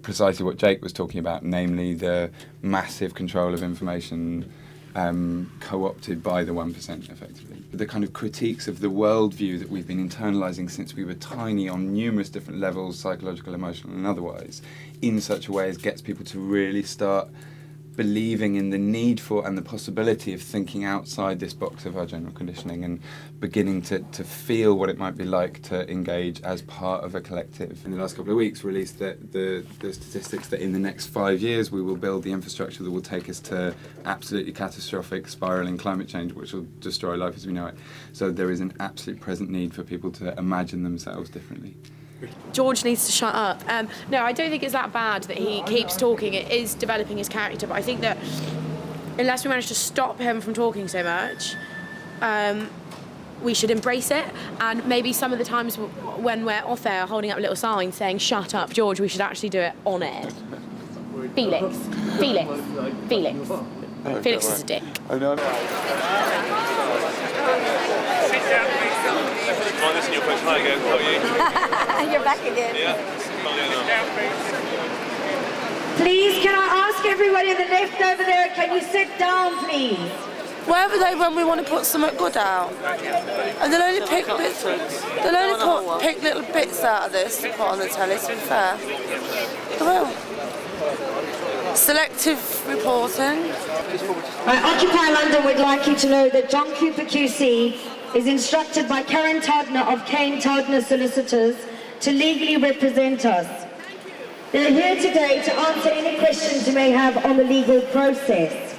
Speaker 5: precisely what Jake was talking about, namely the massive control of information co-opted by the 1%, effectively. The kind of critiques of the worldview that we've been internalising since we were tiny on numerous different levels, psychological, emotional and otherwise, in such a way as gets people to really start believing in the need for and the possibility of thinking outside this box of our general conditioning and beginning to feel what it might be like to engage as part of a collective. In the last couple of weeks released the statistics that in the next 5 years we will build the infrastructure that will take us to absolutely catastrophic spiralling climate change which will destroy life as we know it. So there is an absolute present need for people to imagine themselves differently.
Speaker 18: George needs to shut up. No, I don't think it's that bad that he keeps talking. It is developing his character, but I think that unless we manage to stop him from talking so much, we should embrace it. And maybe some of the times when we're off air holding up a little sign saying, "Shut up, George," we should actually do it on air. Felix. Felix is a dick.
Speaker 10: I know.
Speaker 13: Mind this in your place. Hi again, how are you?
Speaker 11: You're back again.
Speaker 13: Yeah.
Speaker 11: Please, can I ask everybody on the left over there, can you sit down, please?
Speaker 14: Where were they when we want to put something good out? And they'll only pick bits. They'll only pick little bits out of this to put on the telly. To be fair, they will. Selective reporting.
Speaker 11: Occupy London would like you to know that John Cooper QC is instructed by Karen Todner of Kane Todner Solicitors to legally represent us. They're here today to answer any questions you may have on the legal process.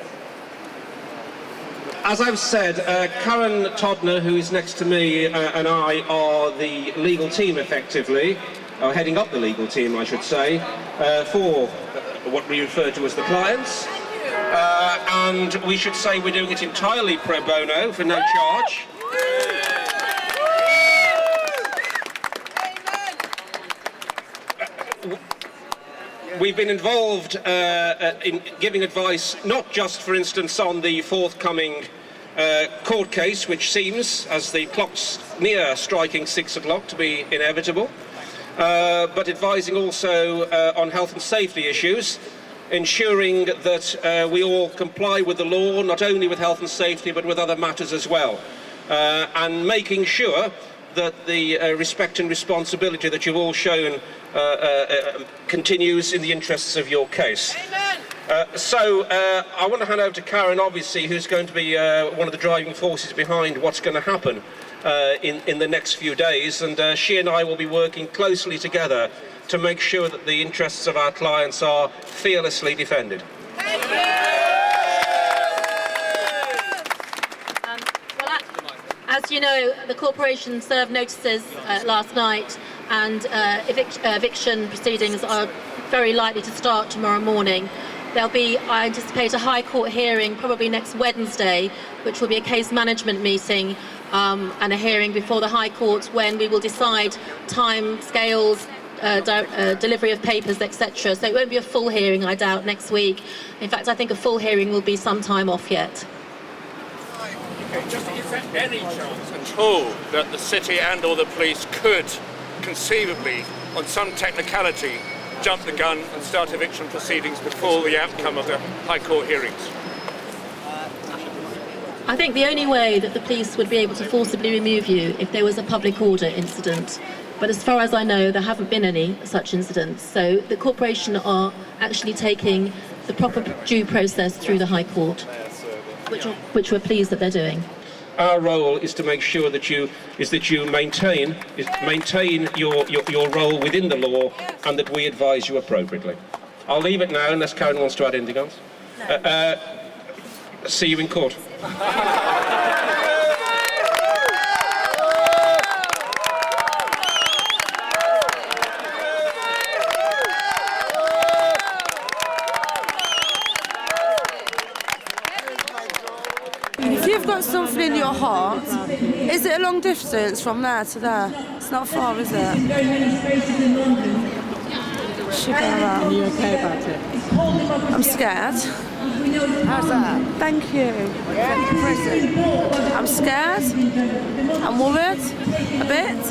Speaker 15: As I've said, Karen Todner, who is next to me, and I are the legal team, effectively, or heading up the legal team, I should say, for what we refer to as the clients. And we should say we're doing it entirely pro bono, for no charge. We've been involved in giving advice, not just, for instance, on the forthcoming court case, which seems, as the clock's near striking 6 o'clock, to be inevitable, but advising also on health and safety issues, ensuring that we all comply with the law, not only with health and safety, but with other matters as well, and making sure that the respect and responsibility that you've all shown continues in the interests of your case. So I want to hand over to Karen, obviously, who's going to be one of the driving forces behind what's going to happen in the next few days, and she and I will be working closely together to make sure that the interests of our clients are fearlessly defended.
Speaker 19: As you know, the corporation served notices last night, and eviction proceedings are very likely to start tomorrow morning. There'll be, I anticipate, a High Court hearing probably next Wednesday, which will be a case management meeting and a hearing before the High Court when we will decide time scales, delivery of papers, etc. So it won't be a full hearing, I doubt, next week. In fact, I think a full hearing will be some time off yet.
Speaker 13: Just is there any chance at all that the city and or the police could conceivably, on some technicality, jump the gun and start eviction proceedings before the outcome of the High Court hearings?
Speaker 19: I think the only way that the police would be able to forcibly remove you if there was a public order incident. But as far as I know, there haven't been any such incidents. So the corporation are actually taking the proper due process through the High Court, which we're pleased that they're doing.
Speaker 15: Our role is to make sure that you maintain your role within the law, and that we advise you appropriately. I'll leave it now unless Karen wants to add anything else. See you in court.
Speaker 14: If you've got something in your heart, is it a long distance from there to there? It's not far, is it?
Speaker 8: Are you okay about it?
Speaker 14: I'm scared.
Speaker 8: How's that?
Speaker 14: Thank you. I'm scared. I'm worried a bit.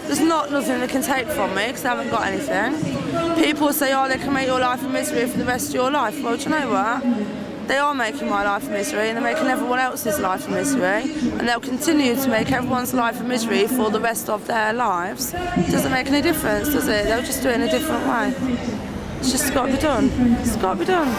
Speaker 14: There's nothing they can take from me because I haven't got anything. People say, oh, they can make your life a misery for the rest of your life. Well, do you know what? They are making my life a misery and they're making everyone else's life a misery, and they'll continue to make everyone's life a misery for the rest of their lives. It doesn't make any difference, does it? They'll just do it in a different way. It's just got to be done. It's got to be done.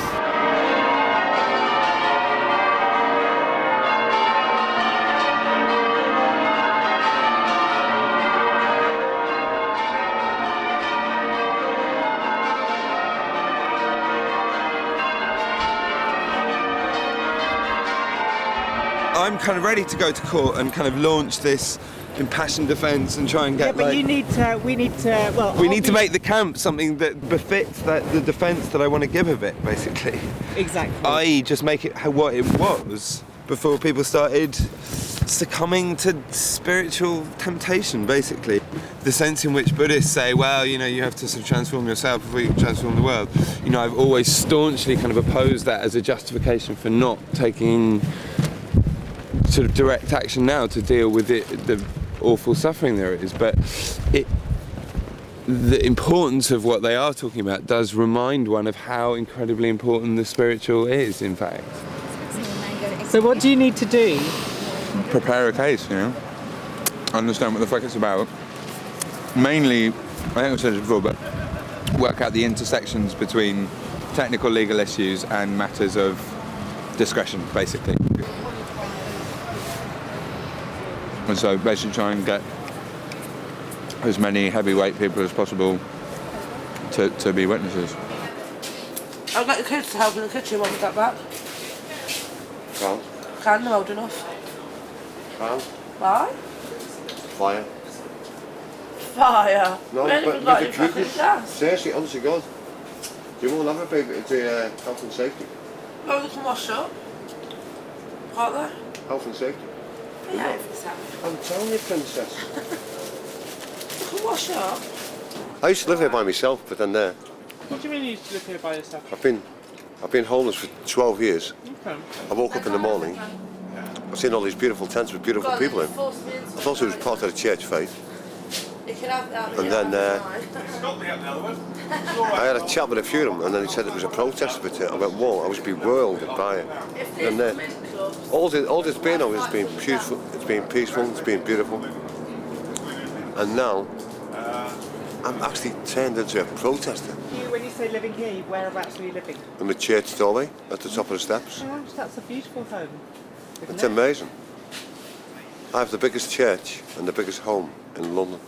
Speaker 16: I'm kind of ready to go to court and kind of launch this impassioned defence and try and get
Speaker 8: we need to
Speaker 16: make the camp something that befits the defence that I want to give of it, basically.
Speaker 8: Exactly.
Speaker 16: I.e. just make it what it was before people started succumbing to spiritual temptation, basically. The sense in which Buddhists say, well, you know, you have to sort of transform yourself before you can transform the world. You know, I've always staunchly kind of opposed that as a justification for not taking sort of direct action now to deal with the awful suffering there is, but the importance of what they are talking about does remind one of how incredibly important the spiritual is, in fact.
Speaker 8: So what do you need to do?
Speaker 5: Prepare a case, you know, understand what the fuck it's about. Mainly, I think I've said it before, but work out the intersections between technical legal issues and matters of discretion, basically. And so basically try and get as many heavyweight people as possible to be witnesses.
Speaker 14: I've got the kids to help in the kitchen while we get back.
Speaker 25: Can't.
Speaker 14: Can, they're old enough.
Speaker 25: Can't.
Speaker 14: Why?
Speaker 25: Fire.
Speaker 14: Fire?
Speaker 25: No,
Speaker 14: We ain't
Speaker 25: but
Speaker 14: even got
Speaker 25: the
Speaker 14: any
Speaker 25: truth
Speaker 14: fucking
Speaker 25: is,
Speaker 14: gas.
Speaker 25: seriously, honest to God, you won't have a baby to health and safety.
Speaker 14: Oh, they can wash up. Can't they?
Speaker 25: Health and safety.
Speaker 14: Yeah,
Speaker 25: I'm telling you, princess.
Speaker 14: they can wash up.
Speaker 25: I used to live here by myself, but then
Speaker 8: What do you mean you used to live here by yourself?
Speaker 25: I've been homeless for 12 years.
Speaker 8: Okay.
Speaker 25: I woke up in the morning, I've seen all these beautiful tents with beautiful people in. I thought it was part of the church faith. And then I had a chat with a few of them, and then he said it was a protest of it. I went, whoa, I was bewildered by it. And all it's been over has been peaceful, it's been beautiful. And now, I'm actually turned into a protester.
Speaker 8: When you say living here, whereabouts are you living?
Speaker 25: In the church doorway, at the top of the steps.
Speaker 8: Gosh, that's a beautiful home.
Speaker 25: It's amazing. I have the biggest church and the biggest home in London.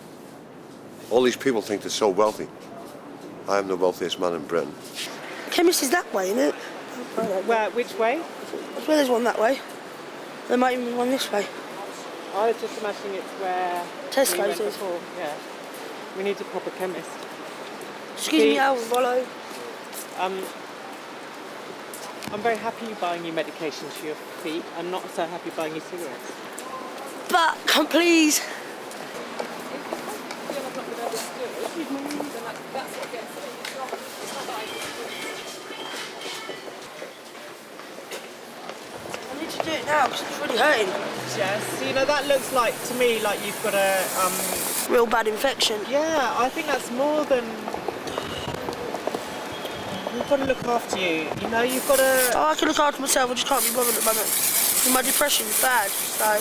Speaker 25: All these people think they're so wealthy. I am the wealthiest man in Britain.
Speaker 14: Chemist is that way, isn't it?
Speaker 8: Where? Which way?
Speaker 14: I swear there's one that way. There might even be one this way.
Speaker 8: I was just imagining it's where
Speaker 14: Tesco's
Speaker 8: we went
Speaker 14: is.
Speaker 8: before. Yeah. We need a proper chemist.
Speaker 14: Excuse me, I'll follow.
Speaker 8: I'm very happy buying you medication for your feet. I'm not so happy buying you cigarettes.
Speaker 14: But, come please. I need to do it now because it's really hurting.
Speaker 8: Yes, you know, that looks like, to me, like you've got a...
Speaker 14: real bad infection.
Speaker 8: Yeah, I think that's more than... We've got to look after you. You know, you've got to...
Speaker 14: Oh, I can look after myself, I just can't be bothered at the moment. And my depression's bad, so...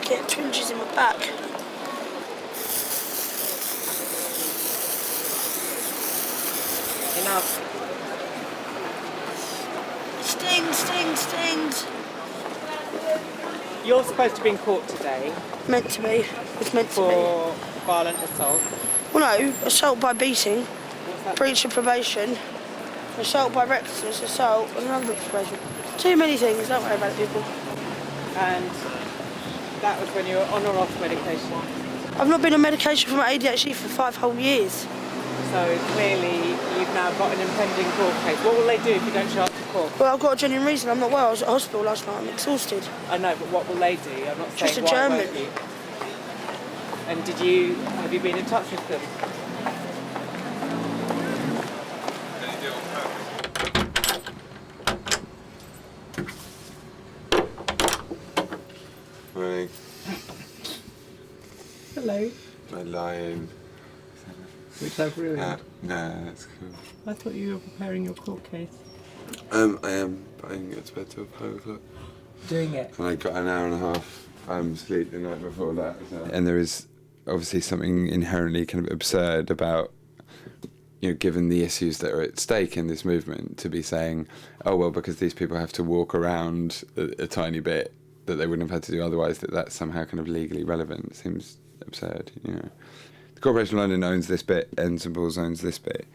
Speaker 14: Get twinges in my back.
Speaker 8: Enough.
Speaker 14: Stings.
Speaker 8: You're supposed to be in court today.
Speaker 14: Meant to be. It's meant to be.
Speaker 8: For violent assault.
Speaker 14: Well, no, assault by beating, breach of probation, assault by recklessness, assault, and another breach of probation. Too many things, don't worry about it, people.
Speaker 8: And that was when you were on or off medication?
Speaker 14: I've not been on medication for my ADHD for 5 whole years.
Speaker 8: So clearly you've now got an impending court case. What will they do if you don't show up to court?
Speaker 14: Well, I've got a genuine reason. I'm not well. I was at hospital last night. I'm exhausted.
Speaker 8: I know, but what will they do? I'm not saying
Speaker 14: Just a
Speaker 8: why
Speaker 14: German.
Speaker 8: won't you? And have you been in touch with them?
Speaker 10: Morning.
Speaker 8: Hello.
Speaker 10: Am I lying?
Speaker 8: Which I've ruined.
Speaker 10: No, that's cool.
Speaker 8: I thought you were preparing your court case.
Speaker 10: I am, but I didn't get to bed till 5 o'clock.
Speaker 8: Doing it.
Speaker 10: And I got an hour and a half sleep the night before that. So. And there is obviously something inherently kind of absurd about, you know, given the issues that are at stake in this movement, to be saying, oh, well, because these people have to walk around a tiny bit that they wouldn't have had to do otherwise, that's somehow kind of legally relevant. It seems absurd, you know. The Corporation of London owns this bit and St Paul's owns this bit,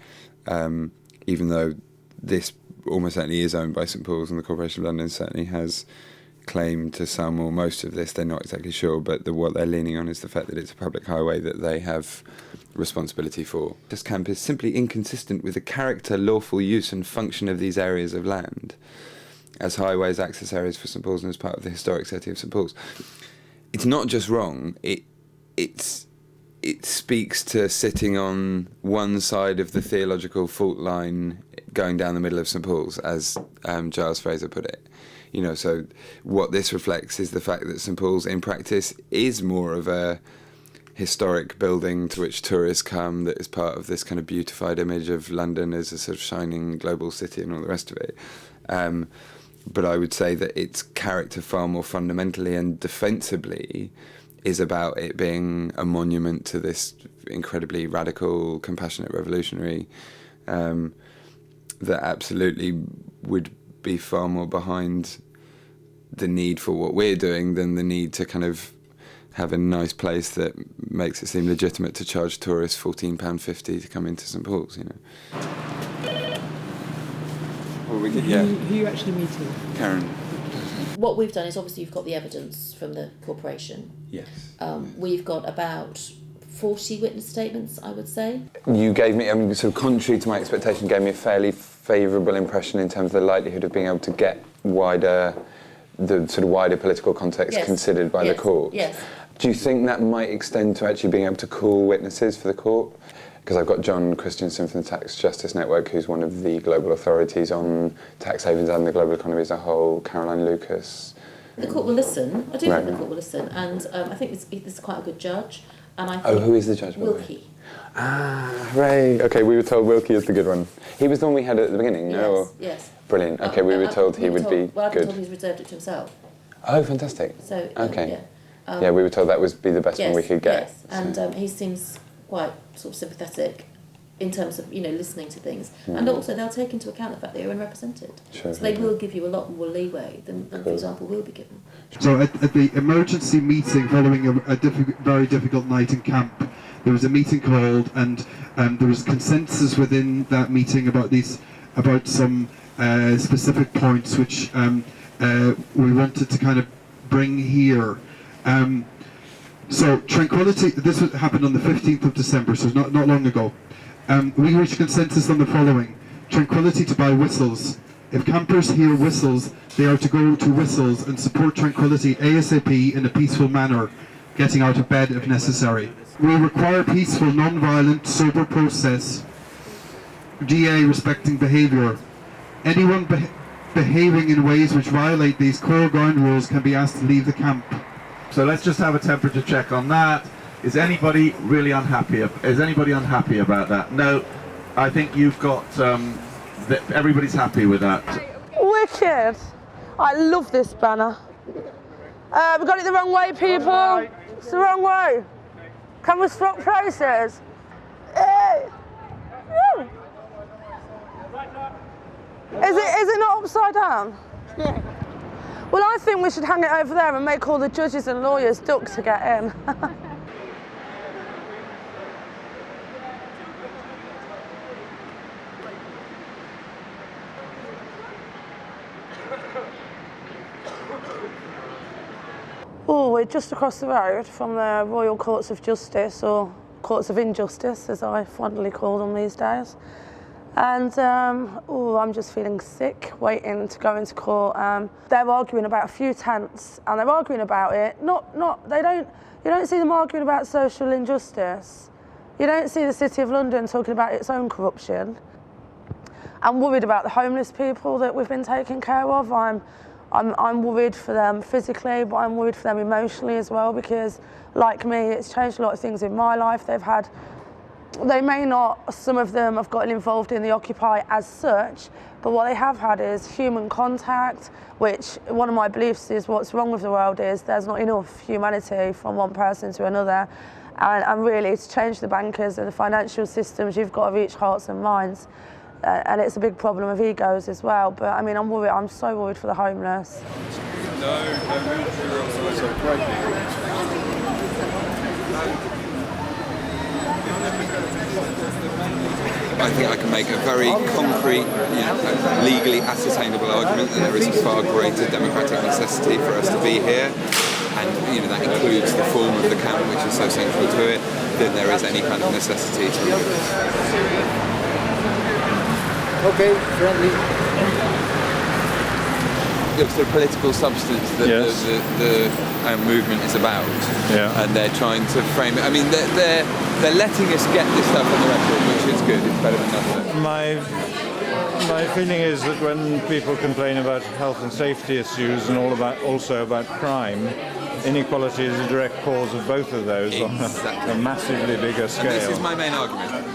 Speaker 10: even though this almost certainly is owned by St Paul's, and the Corporation of London certainly has claim to some or most of this. They're not exactly sure, but what they're leaning on is the fact that it's a public highway that they have responsibility for. This camp is simply inconsistent with the character, lawful use and function of these areas of land as highways, access areas for St Paul's and as part of the historic city of St Paul's. It's not just wrong, it speaks to sitting on one side of the theological fault line going down the middle of St Paul's, as Giles Fraser put it. You know, so what this reflects is the fact that St Paul's in practice is more of a historic building to which tourists come, that is part of this kind of beautified image of London as a sort of shining global city and all the rest of it. But I would say that its character far more fundamentally and defensibly is about it being a monument to this incredibly radical, compassionate revolutionary that absolutely would be far more behind the need for what we're doing than the need to kind of have a nice place that makes it seem legitimate to charge tourists £14.50 to come into St Paul's, you know. Well, we did, yeah.
Speaker 8: Who are you actually meeting?
Speaker 10: Karen.
Speaker 17: What we've done is obviously you've got the evidence from the corporation.
Speaker 10: Yes.
Speaker 17: We've got about 40 witness statements, I would say.
Speaker 5: You gave me, sort of contrary to my expectation, gave me a fairly favourable impression in terms of the likelihood of being able to get the sort of wider political context considered by the court.
Speaker 17: Yes.
Speaker 5: Do you think that might extend to actually being able to call witnesses for the court? Because I've got John Christensen from the Tax Justice Network, who's one of the global authorities on tax havens and the global economy as a whole, Caroline Lucas.
Speaker 17: The court will listen. I do think the court will listen, and I think this is quite a good judge. And I think
Speaker 5: who is the judge?
Speaker 17: Wilkie.
Speaker 5: Ah, hooray. Okay, we were told Wilkie is the good one. He was the one we had at the beginning, no?
Speaker 17: Yes.
Speaker 5: Brilliant. Okay, we were told he would be
Speaker 17: Well, I've been
Speaker 5: good.
Speaker 17: told he's reserved it to himself.
Speaker 5: Oh, fantastic.
Speaker 17: So,
Speaker 5: okay.
Speaker 17: yeah.
Speaker 5: We were told that would be the best one we could get.
Speaker 17: Yes, and he seems quite sort of sympathetic in terms of, listening to things. And also they'll take into account the fact that you're unrepresented.
Speaker 20: Sure,
Speaker 17: so they will give you a lot more leeway than for example, will be given.
Speaker 20: So at the emergency meeting following a very difficult night in camp, there was a meeting called, and there was consensus within that meeting about some specific points which we wanted to kind of bring here. So tranquility, this happened on the 15th of December, so not long ago. We reached consensus on the following: tranquility to buy whistles. If campers hear whistles, they are to go to whistles and support tranquility ASAP in a peaceful manner, getting out of bed if necessary. We require peaceful, non-violent, sober process. DA respecting behaviour. Anyone behaving in ways which violate these core ground rules can be asked to leave the camp.
Speaker 21: So let's just have a temperature check on that. Is anybody really unhappy? Is anybody unhappy about that? No, I think you've got, everybody's happy with that.
Speaker 14: Wicked! I love this banner. We got it the wrong way, people. It's the wrong way. Can we swap places? Hey. Woo. Is it not upside down? Yeah. Well, I think we should hang it over there and make all the judges and lawyers duck to get in. Oh, we're just across the road from the Royal Courts of Justice, or Courts of Injustice, as I fondly call them these days. And I'm just feeling sick, waiting to go into court. They're arguing about a few tents, and they're arguing about it. You don't see them arguing about social injustice. You don't see the City of London talking about its own corruption. I'm worried about the homeless people that we've been taking care of. I'm worried for them physically, but I'm worried for them emotionally as well, because, like me, it's changed a lot of things in my life. Some of them have gotten involved in the Occupy as such, but what they have had is human contact, which one of my beliefs is what's wrong with the world is there's not enough humanity from one person to another. And really, to change the bankers and the financial systems, you've got to reach hearts and minds. And it's a big problem of egos as well. But I mean, I'm so worried for the homeless.
Speaker 5: I think I can make a very concrete, legally ascertainable argument that there is a far greater democratic necessity for us to be here, and that includes the form of the camp, which is so central to it, than there is any kind of necessity to remove it.
Speaker 1: Okay, friendly.
Speaker 5: It's the political substance that the movement is about, and they're trying to frame it. I mean, they're letting us get this stuff on the record, which is good. It's better than nothing.
Speaker 1: My feeling is that when people complain about health and safety issues and also about crime, inequality is a direct cause of both of those on a massively bigger scale.
Speaker 5: And this is my main argument.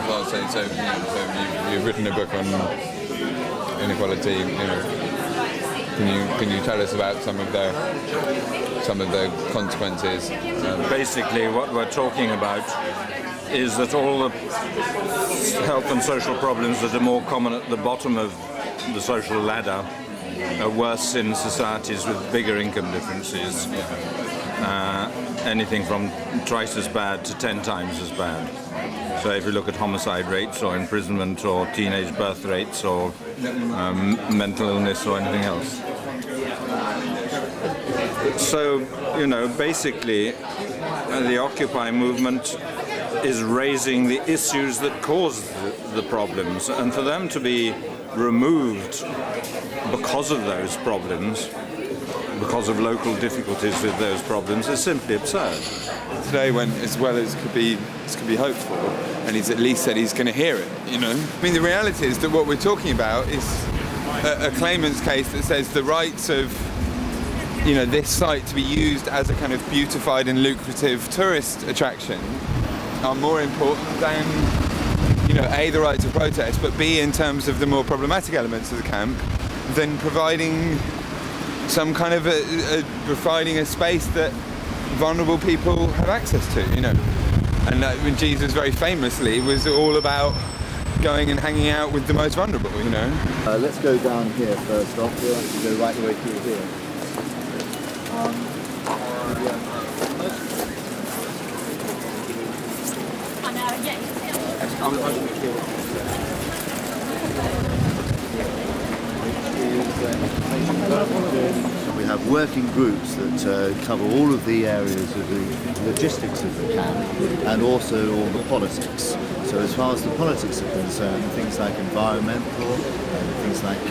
Speaker 5: Well, so you've written a book on inequality. Can you tell us about some of the consequences?
Speaker 1: Basically, what we're talking about is that all the health and social problems that are more common at the bottom of the social ladder are worse in societies with bigger income differences. Anything from twice as bad to 10 times as bad. So if you look at homicide rates or imprisonment or teenage birth rates or mental illness or anything else. So, basically the Occupy movement is raising the issues that cause the problems, and for them to be removed because of those problems, because of local difficulties with those problems, is simply absurd.
Speaker 5: Today went as well as could be hoped for, and he's at least said he's going to hear it, I mean, the reality is that what we're talking about is a claimant's case that says the rights of, this site to be used as a kind of beautified and lucrative tourist attraction are more important than, A, the right to protest, but B, in terms of the more problematic elements of the camp, than providing some kind of providing a space that vulnerable people have access to, And when Jesus very famously was all about going and hanging out with the most vulnerable,
Speaker 1: Let's go down here first off. We'll actually go right the way through here.
Speaker 4: We have working groups that cover all of the areas of the logistics of the camp and also all the politics. So as far as the politics are concerned, things like environmental, things like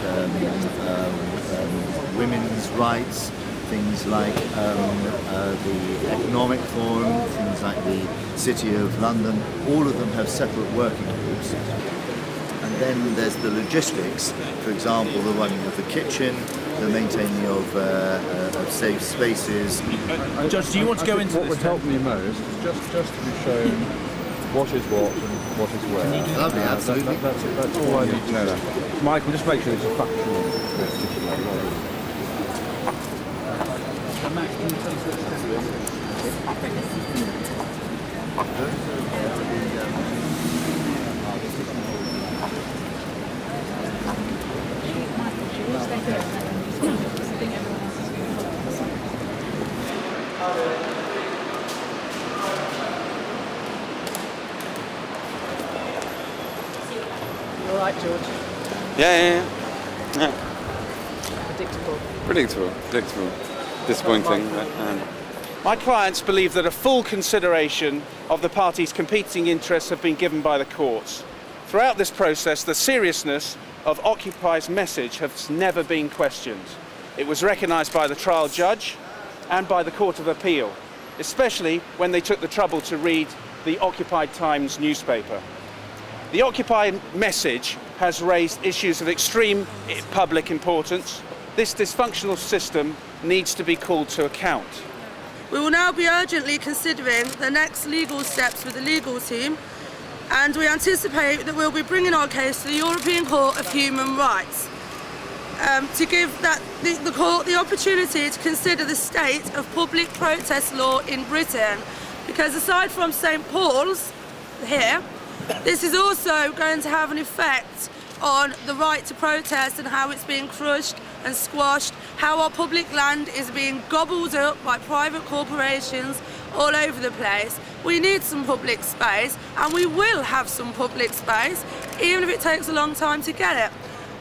Speaker 4: women's rights, things like the Economic Forum, things like the City of London, all of them have separate working groups. And then there's the logistics, for example, the running of the kitchen, the maintaining of safe spaces.
Speaker 1: Judge, do you want to go into what would help me most is just to be shown what is what and what is where.
Speaker 4: Lovely, absolutely.
Speaker 1: That's all I need to know. Michael, just make sure it's a factual.
Speaker 8: All right, George.
Speaker 5: Yeah.
Speaker 8: Predictable.
Speaker 5: Predictable. disappointing.
Speaker 6: My clients believe that a full consideration of the parties' competing interests have been given by the courts. Throughout this process, the seriousness of Occupy's message has never been questioned. It was recognised by the trial judge and by the Court of Appeal, especially when they took the trouble to read the Occupied Times newspaper. The Occupy message has raised issues of extreme public importance. This dysfunctional system needs to be called to account.
Speaker 14: We will now be urgently considering the next legal steps with the legal team, and we anticipate that we'll be bringing our case to the European Court of Human Rights to give the court the opportunity to consider the state of public protest law in Britain, because aside from St Paul's here, this is also going to have an effect on the right to protest and how it's being crushed and squashed, how our public land is being gobbled up by private corporations all over the place. We need some public space, and we will have some public space, even if it takes a long time to get it.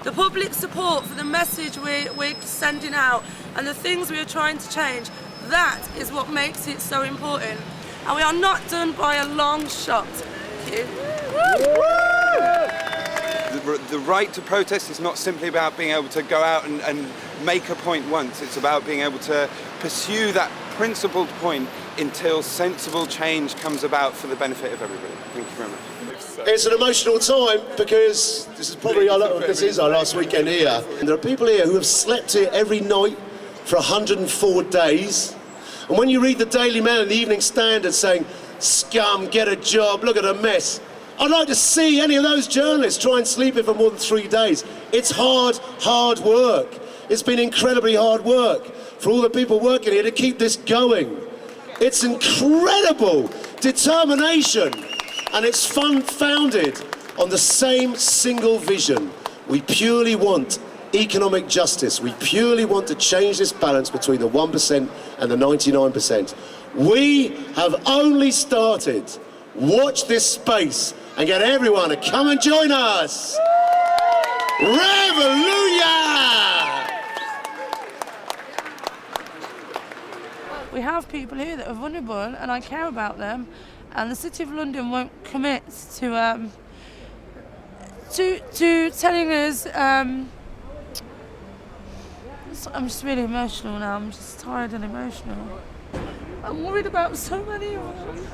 Speaker 14: The public support for the message we're sending out and the things we are trying to change, that is what makes it so important. And we are not done by a long shot. Thank you.
Speaker 9: The right to protest is not simply about being able to go out and make a point once. It's about being able to pursue that principled point until sensible change comes about for the benefit of everybody. Thank you very much.
Speaker 22: It's an emotional time because this is our last weekend here. And there are people here who have slept here every night for 104 days. And when you read the Daily Mail and the Evening Standard saying, "Scum, get a job, look at a mess," I'd like to see any of those journalists try and sleep here for more than 3 days. It's hard work. It's been incredibly hard work for all the people working here to keep this going. It's incredible determination, and it's founded on the same single vision. We purely want economic justice. We purely want to change this balance between the 1% and the 99%. We have only started. Watch this space and get everyone to come and join us. Revolution!
Speaker 14: We have people here that are vulnerable, and I care about them, and the City of London won't commit to telling us. I'm just really emotional now. I'm just tired and emotional. I'm worried about so many of them.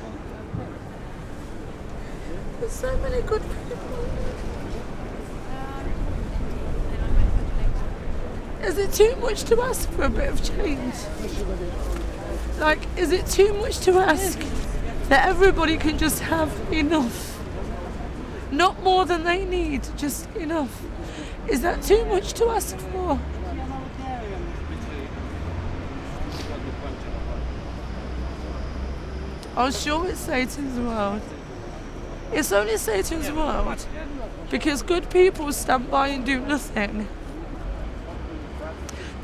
Speaker 14: There's so many good people. Is it too much to ask for a bit of change? Like, is it too much to ask that everybody can just have enough? Not more than they need, just enough. Is that too much to ask for? I'm sure it's Satan's world. It's only Satan's world because good people stand by and do nothing.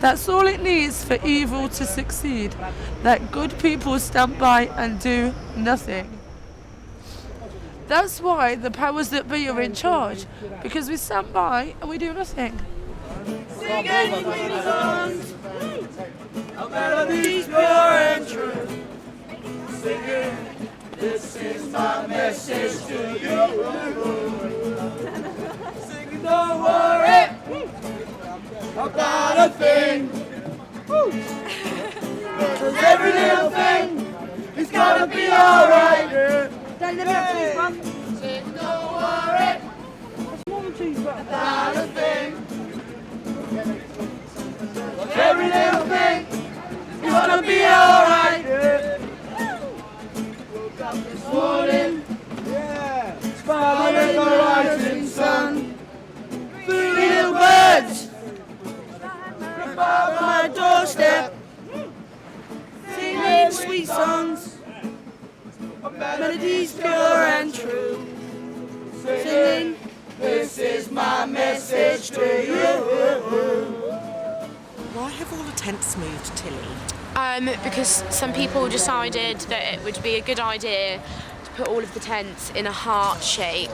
Speaker 14: That's all it needs for evil to succeed, that good people stand by and do nothing. That's why the powers that be are in charge, because we stand by and we do nothing.
Speaker 23: Singing songs, a melody's pure and true. Singing, this is my message to you. Singing, don't worry about a thing. Cause every little thing is gonna be alright. Sing, don't worry about a thing. Every little thing is gonna be alright. Woke up this morning, following the rising sun. Three little birds above my doorstep, singing sweet songs, melodies pure and true. Singing, this is my message to you.
Speaker 24: Why have all the tents moved, Tilly?
Speaker 18: Because some people decided that it would be a good idea to put all of the tents in a heart shape,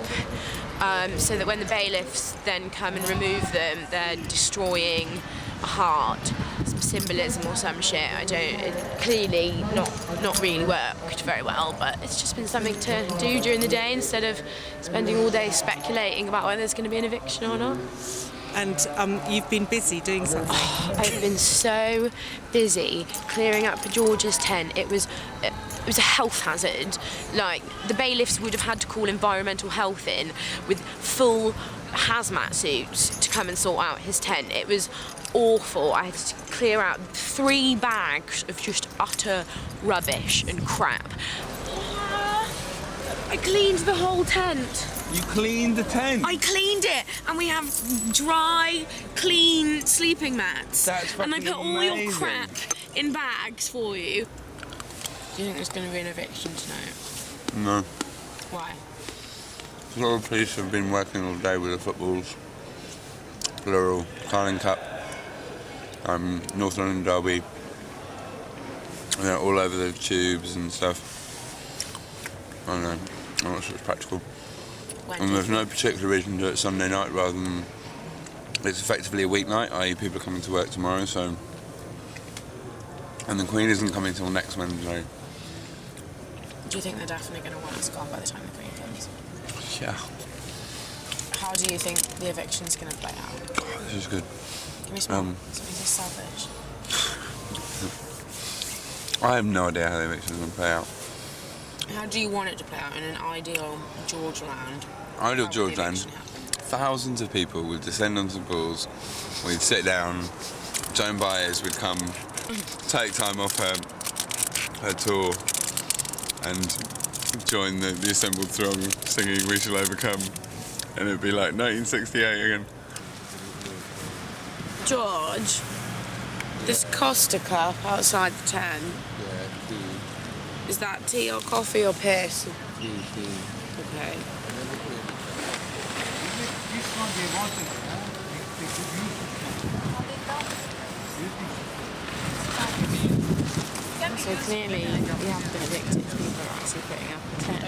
Speaker 18: so that when the bailiffs then come and remove them, they're destroying a heart. symbolism or some shit. It clearly not really worked very well, but it's just been something to do during the day instead of spending all day speculating about whether there's going to be an eviction or not.
Speaker 24: And you've been busy doing something.
Speaker 18: Oh, I've been so busy clearing up for George's tent. It was a health hazard. Like, the bailiffs would have had to call environmental health in with full hazmat suits to come and sort out his tent. It was awful. I had to clear out 3 bags of just utter rubbish and crap. I cleaned the whole tent.
Speaker 5: You cleaned the tent?
Speaker 18: I cleaned it, and we have dry, clean sleeping mats.
Speaker 5: That's
Speaker 18: and I put all your
Speaker 5: amazing.
Speaker 18: crap in bags for you. Do you think there's going to be an eviction tonight?
Speaker 10: No.
Speaker 18: Why?
Speaker 10: A lot of police have been working all day with the footballs. Plural, Carling Cup, North London Derby. They're all over the tubes and stuff. I don't know, I'm not sure it's practical. And there's no particular reason to do it Sunday night rather than it's effectively a weeknight, i.e. people are coming to work tomorrow, so... And the Queen isn't coming till next Wednesday.
Speaker 18: Do you think they're definitely going to want us gone by the time the Queen comes?
Speaker 10: Yeah.
Speaker 18: How do you think the eviction's going to play out?
Speaker 10: This is good.
Speaker 18: Can we smell something so selfish?
Speaker 10: I have no idea how the eviction's going to play out.
Speaker 18: How do you want it to play out in an ideal George land?
Speaker 10: Ideal George land, thousands of people would descend onto the balls, we'd sit down, Joan Baez would come, take time off her tour and join the assembled throng singing We Shall Overcome, and it'd be like 1968 again.
Speaker 18: George, this Costa cup outside the tent, is that tea or coffee or piss? Okay. So clearly we haven't been evicted, people are actually putting up a tent.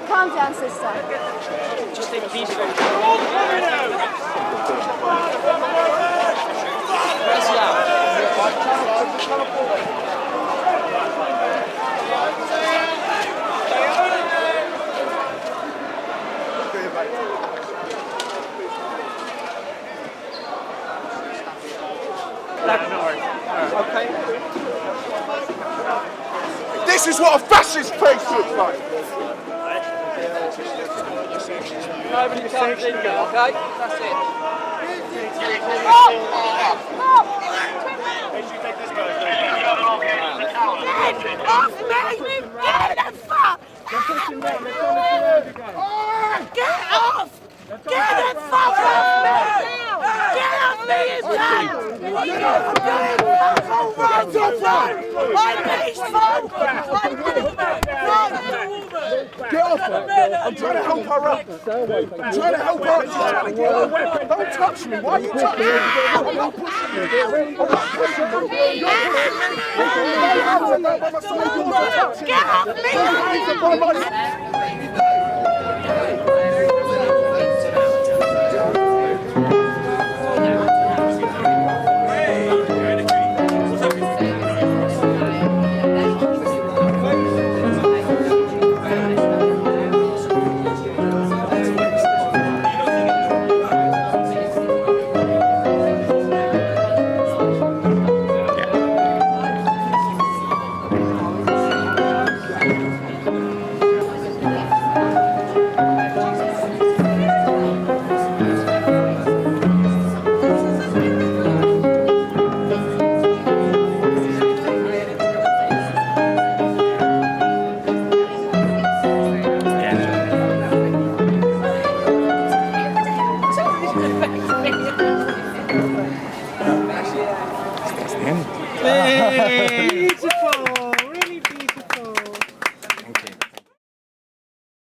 Speaker 2: Calm down, sister.
Speaker 3: Just take a piece of it.
Speaker 23: Okay. This is what a fascist place looks like.
Speaker 3: Nobody comes in here, okay? That's it.
Speaker 23: Off me! Get the fuck! Get off! Get the fuck off me! Get off me, you cunt! I'm peaceful! Get off her! I'm trying to help her up! I'm trying to help her up! She's trying to get her. Don't touch me! Why are you touching me? I'm not pushing you! I'm not pushing you! Get off me!